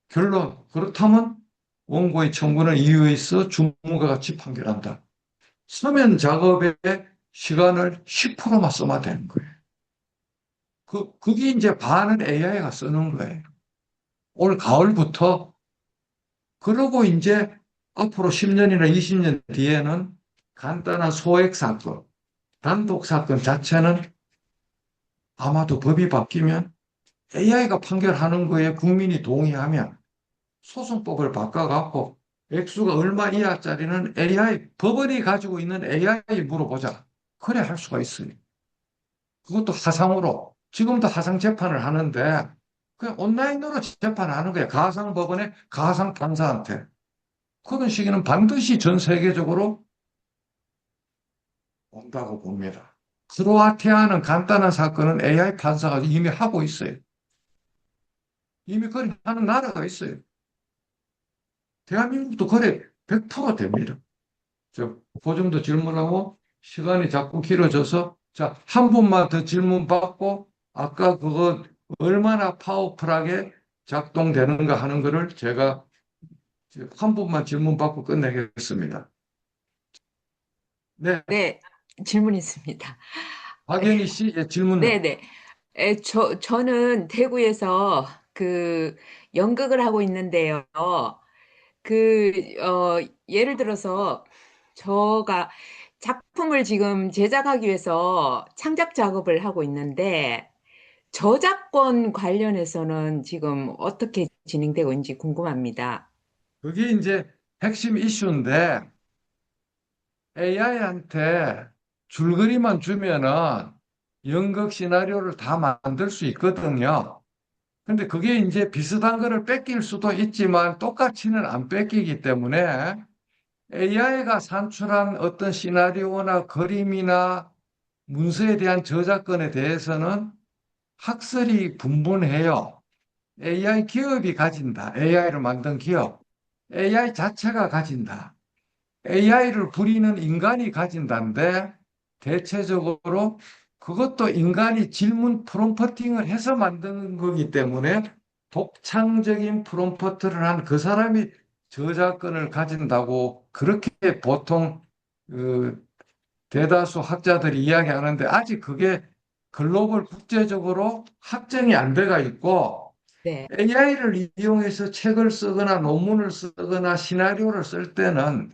결론 그렇다면 원고의 청구는 이유에 있어 주무과 같이 판결한다. 서면 작업에 시간을 10%만 써면 되는 거예요. 그게 이제 반은 AI가 쓰는 거예요. 올 가을부터 그러고 이제 앞으로 10년이나 20년 뒤에는 간단한 소액 사건, 단독 사건 자체는 아마도 법이 바뀌면 AI가 판결하는 거에 국민이 동의하면 소송법을 바꿔갖고 액수가 얼마 이하짜리는 AI, 법원이 가지고 있는 AI 물어보자. 그래 할 수가 있어요. 그것도 화상으로. 지금도 화상 재판을 하는데 그냥 온라인으로 재판하는 거예요. 가상 법원에 가상 판사한테. 그런 시기는 반드시 전 세계적으로 온다고 봅니다. 크로아티아는 간단한 사건은 AI 판사가 이미 하고 있어요. 이미 그렇게 하는 나라가 있어요. 대한민국도 그래 100% 됩니다. 그 정도 질문하고 시간이 자꾸 길어져서 자, 한 분만 더 질문 받고 아까 그거 얼마나 파워풀하게 작동되는가 하는 거를 제가 한 분만 질문 받고 끝내겠습니다. 네, 네, 질문 있습니다. 박연희 씨 질문. 네네. 저는 대구에서 그 연극을 하고 있는데요. 그, 예를 들어서 저가 작품을 지금 제작하기 위해서 창작 작업을 하고 있는데 저작권 관련해서는 지금 어떻게 진행되고 있는지 궁금합니다. 그게 이제 핵심 이슈인데 AI한테 줄거리만 주면은 연극 시나리오를 다 만들 수 있거든요. 근데 그게 이제 비슷한 거를 뺏길 수도 있지만 똑같이는 안 뺏기기 때문에 AI가 산출한 어떤 시나리오나 그림이나 문서에 대한 저작권에 대해서는 학설이 분분해요. AI 기업이 가진다. AI를 만든 기업. AI 자체가 가진다. AI를 부리는 인간이 가진다는데 대체적으로 그것도 인간이 질문 프롬프팅을 해서 만든 거기 때문에 독창적인 프롬프트를 한 그 사람이 저작권을 가진다고 그렇게 보통 그 대다수 학자들이 이야기하는데 아직 그게 글로벌 국제적으로 확정이 안 돼가 있고 네, AI를 이용해서 책을 쓰거나 논문을 쓰거나 시나리오를 쓸 때는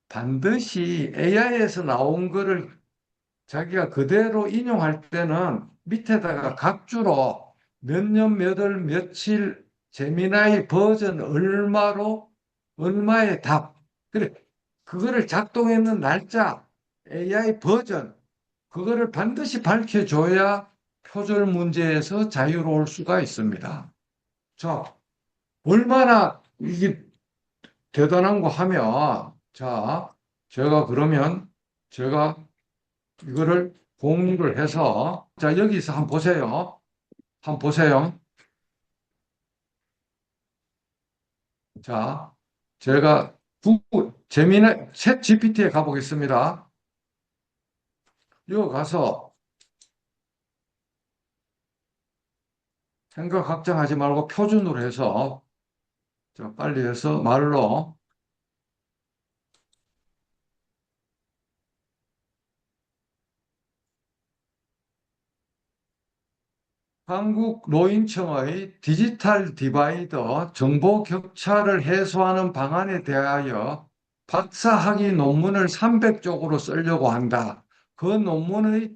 반드시 AI에서 나온 거를 자기가 그대로 인용할 때는 밑에다가 각주로 몇 년, 몇 월, 며칠, 재미나이 버전 얼마로, 얼마의 답. 그래, 그거를 작동했는 날짜, AI 버전, 그거를 반드시 밝혀줘야 표절 문제에서 자유로울 수가 있습니다. 자, 얼마나 이게 대단한 거 하면, 자, 제가 그러면 제가 이거를 공유를 해서, 자, 여기서 한번 보세요. 한번 보세요. 자, 제가 재미난 챗 GPT에 가보겠습니다. 여기 가서 생각 확장하지 말고 표준으로 해서, 자, 빨리 해서 말로 한국 노인청의 디지털 디바이더 정보 격차를 해소하는 방안에 대하여 박사학위 논문을 300쪽으로 쓰려고 한다. 그 논문의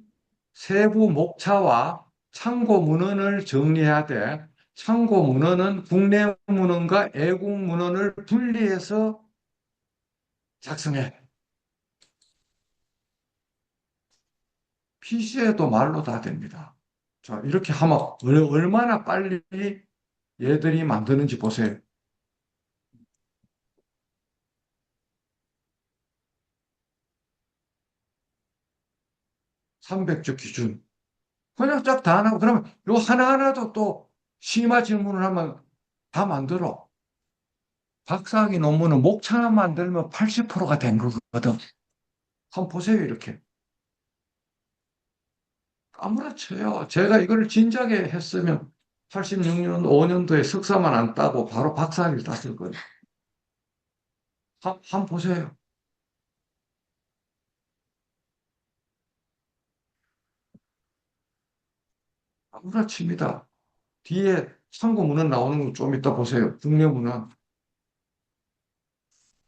세부 목차와 참고 문헌을 정리해야 돼. 참고 문헌은 국내 문헌과 외국 문헌을 분리해서 작성해. PC에도 말로 다 됩니다. 자, 이렇게 하면 얼마나 빨리 얘들이 만드는지 보세요. 300조 기준. 그냥 쫙 다 나고, 그러면 요 하나하나도 또 심화 질문을 하면 다 만들어. 박사학위 논문은 목차만 만들면 80%가 된 거거든. 한번 보세요, 이렇게. 아무렇지요. 제가 이걸 진작에 했으면 86년, 5년도에 석사만 안 따고 바로 박사학위를 땄을 거예요. 한번 보세요. 아무렇습니다. 뒤에 참고문헌 나오는 거 좀 이따 보세요. 국내문헌.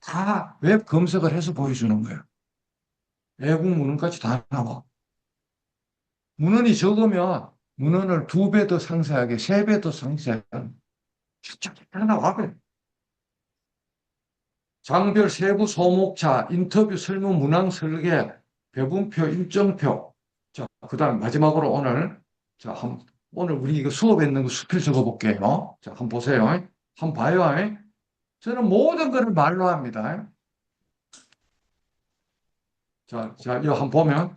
다 웹 검색을 해서 보여주는 거예요. 외국 문헌까지 다 나와. 문헌이 적으면 문헌을 2배 더 상세하게, 3배 더 상세하게 진짜 다 나와. 장별 세부 소목차, 인터뷰 설문 문항 설계, 배분표, 일정표. 자, 그 다음 마지막으로 오늘, 자, 오늘 우리 이거 수업했는 거 수필 적어볼게요. 자, 한번 보세요. 한번 봐요. 저는 모든 것을 말로 합니다. 자, 이거 한번 보면,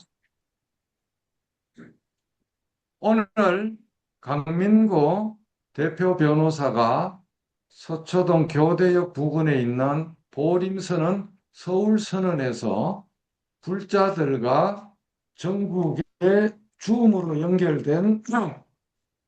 오늘 강민구 대표 변호사가 서초동 교대역 부근에 있는 보림선언 서울선언에서 불자들과 전국의 줌으로 연결된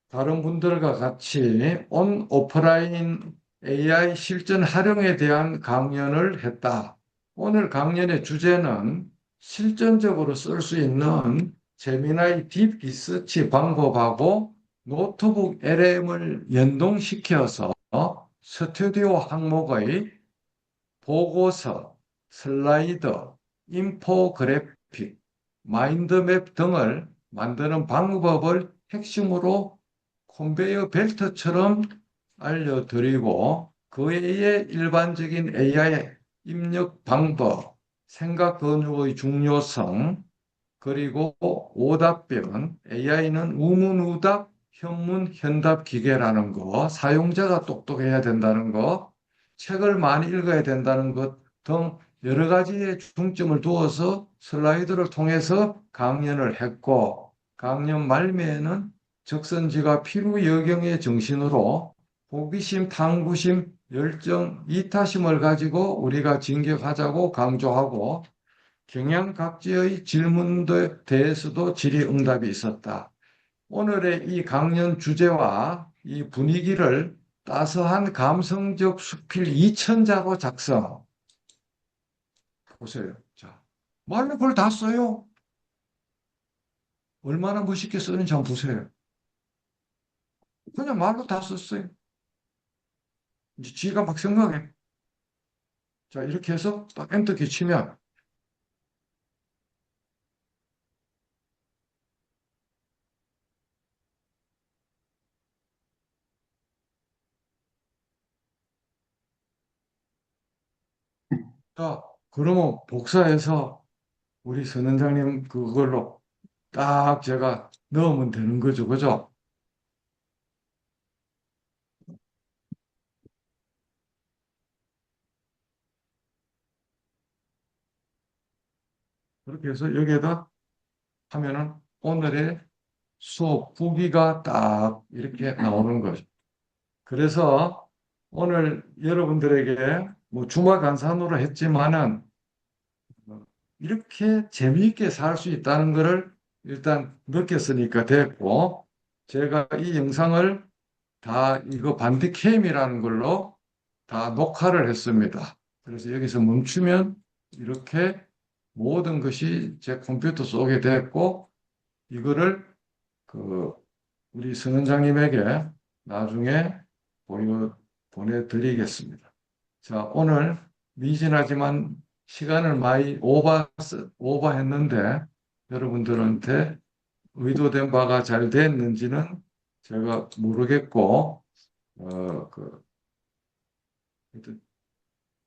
다른 분들과 같이 온 오프라인 AI 실전 활용에 대한 강연을 했다. 오늘 강연의 주제는 실전적으로 쓸 수 있는 제미나이 딥 리서치 방법하고 노트북 LM을 연동시켜서 스튜디오 항목의 보고서, 슬라이드, 인포그래픽, 마인드맵 등을 만드는 방법을 핵심으로 컨베이어 벨트처럼 알려드리고 그 외에 일반적인 AI 입력 방법, 생각 건축의 중요성, 그리고 오답변, AI는 우문우답, 현문현답 기계라는 거, 사용자가 똑똑해야 된다는 거, 책을 많이 읽어야 된다는 것 등 여러 가지의 중점을 두어서 슬라이드를 통해서 강연을 했고, 강연 말미에는 적선지가 필요여경의 정신으로 호기심, 탐구심, 열정, 이타심을 가지고 우리가 진격하자고 강조하고 경향각지의 질문에 대해서도 질의응답이 있었다. 오늘의 이 강연 주제와 이 분위기를 따스한 감성적 수필 2,000자로 작성. 보세요. 자, 말로 그걸 다 써요. 얼마나 멋있게 쓰는지 한번 보세요. 그냥 말로 다 썼어요. 이제 지가 막 생각해. 자, 이렇게 해서 딱 엔터키 치면 자, 그러면 복사해서 우리 선원장님 그걸로 딱 제가 넣으면 되는 거죠. 그죠? 그렇게 해서 여기에다 하면은 오늘의 수업 후기가 딱 이렇게 나오는 거죠. 그래서 오늘 여러분들에게 뭐 주말 간산으로 했지만은 이렇게 재미있게 살 수 있다는 것을 일단 느꼈으니까 됐고, 제가 이 영상을 다 이거 반디캠이라는 걸로 다 녹화를 했습니다. 그래서 여기서 멈추면 이렇게 모든 것이 제 컴퓨터 속에 됐고, 이거를 그 우리 선원장님에게 나중에 보내드리겠습니다. 자, 오늘 미진하지만 시간을 많이 오버했는데 여러분들한테 의도된 바가 잘 됐는지는 제가 모르겠고, 하여튼,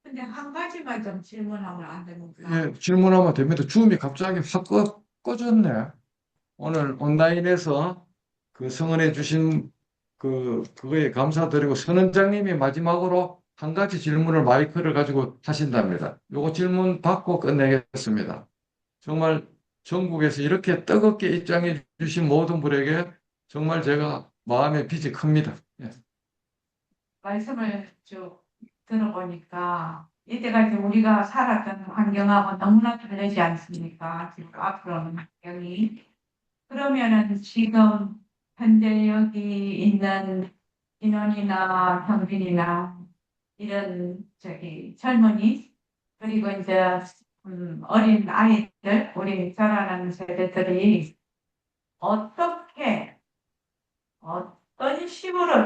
근데 한 가지만 좀 질문하면 안 됩니까? 예, 질문하면 됩니다. 줌이 갑자기 확 꺼졌네. 오늘 온라인에서 그 성원해 주신 그거에 감사드리고 선원장님이 마지막으로 한 가지 질문을 마이크를 가지고 하신답니다. 요거 질문 받고 끝내겠습니다. 정말 전국에서 이렇게 뜨겁게 입장해 주신 모든 분에게 정말 제가 마음의 빚이 큽니다. 예. 말씀을 쭉 들어보니까 이때까지 우리가 살았던 환경하고 너무나 다르지 않습니까? 지금 앞으로는 환경이. 그러면은 지금 현재 여기 있는 인원이나 평빈이나 이런 젊은이 그리고 이제 어린 아이들 우리 자라나는 세대들이 어떻게 어떤 식으로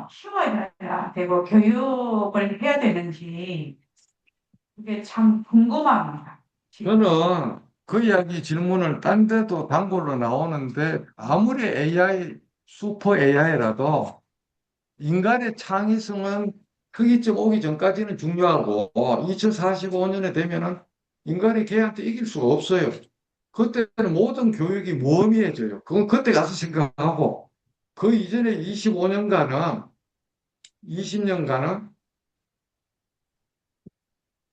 키워야 되고 교육을 해야 되는지 그게 참 궁금합니다. 지금. 저는 그 이야기 질문을 딴 데도 단골로 나오는데 아무리 AI, 슈퍼 AI라도 인간의 창의성은 크기점 오기 전까지는 중요하고 2045년에 되면은 인간이 걔한테 이길 수가 없어요. 그때는 모든 교육이 무의미해져요. 그건 그때 가서 생각하고 그 이전에 25년간은 20년간은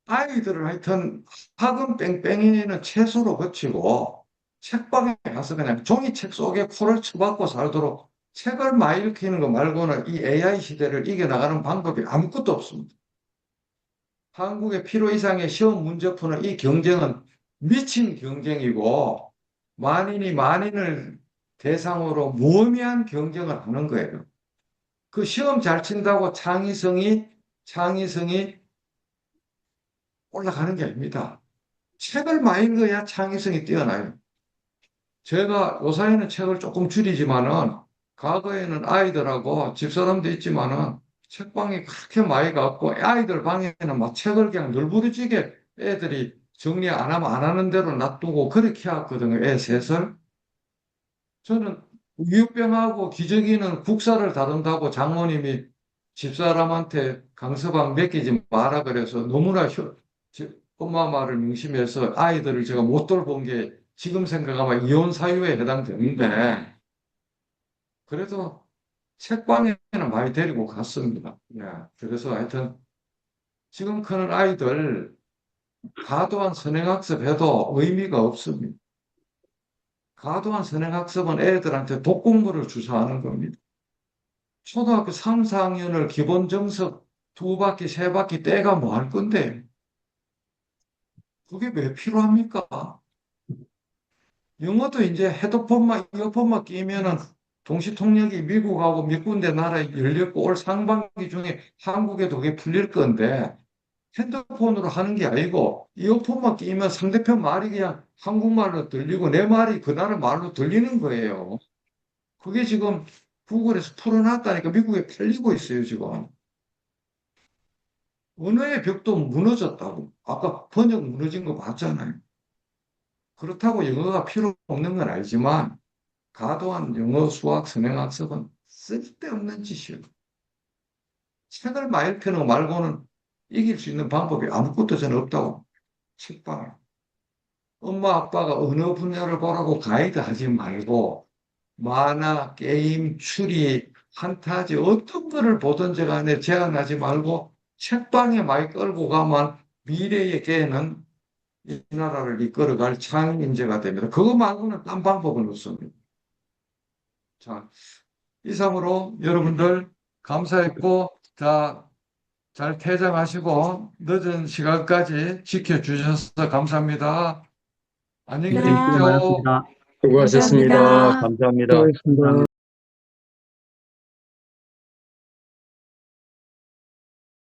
아이들을 하여튼 학원 뺑뺑이는 채소로 거치고 책방에 가서 그냥 종이책 속에 코를 쳐박고 살도록 책을 많이 읽히는 거 말고는 이 AI 시대를 이겨나가는 방법이 아무것도 없습니다. 한국의 필요 이상의 시험 문제 푸는 이 경쟁은 미친 경쟁이고 만인이 만인을 대상으로 무의미한 경쟁을 하는 거예요. 그 시험 잘 친다고 창의성이 올라가는 게 아닙니다. 책을 많이 읽어야 창의성이 뛰어나요. 제가 요사이는 책을 조금 줄이지만은 과거에는 아이들하고 집사람도 있지만은 책방이 그렇게 많이 갔고 아이들 방에는 막 책을 그냥 널브러지게 애들이 정리 안 하면 안 하는 대로 놔두고 그렇게 하거든요. 애 셋을. 저는 우유병하고 기저귀는 국사를 다룬다고 장모님이 집사람한테 강서방 맡기지 마라 그래서 너무나 엄마 말을 명심해서 아이들을 제가 못 돌본 게 지금 생각하면 이혼 사유에 해당되는데 그래도 책방에는 많이 데리고 갔습니다. 예, 그래서 하여튼 지금 크는 아이들 과도한 선행학습 해도 의미가 없습니다. 과도한 선행학습은 애들한테 독공부를 주사하는 겁니다. 초등학교 3, 4학년을 기본 정석 2바퀴, 3바퀴 떼가 뭐 할 건데 그게 왜 필요합니까? 영어도 이제 헤드폰만, 이어폰만 끼면은 동시통역이 미국하고 몇 군데 나라에 열렸고 올 상반기 중에 한국에도 그게 풀릴 건데 핸드폰으로 하는 게 아니고 이어폰만 끼면 상대편 말이 그냥 한국말로 들리고 내 말이 그 나라 말로 들리는 거예요. 그게 지금 구글에서 풀어놨다니까 미국에 팔리고 있어요, 지금. 언어의 벽도 무너졌다고. 아까 번역 무너진 거 봤잖아요. 그렇다고 영어가 필요 없는 건 알지만 과도한 영어, 수학, 선행학습은 쓸데없는 짓이에요. 책을 많이 읽히는 거 말고는 이길 수 있는 방법이 아무것도 저는 없다고. 책방에. 엄마, 아빠가 어느 분야를 보라고 가이드 하지 말고 만화, 게임, 추리, 판타지 어떤 거를 보든지 간에 제한하지 말고 책방에 많이 끌고 가면 미래의 개는 이 나라를 이끌어갈 창의 인재가 됩니다. 그거 말고는 딴 방법은 없습니다. 자, 이상으로 여러분들 감사했고, 자, 잘 퇴장하시고 늦은 시간까지 지켜주셔서 감사합니다. 안녕히 네, 수고 계십시오. 많았습니다. 수고하셨습니다. 감사합니다.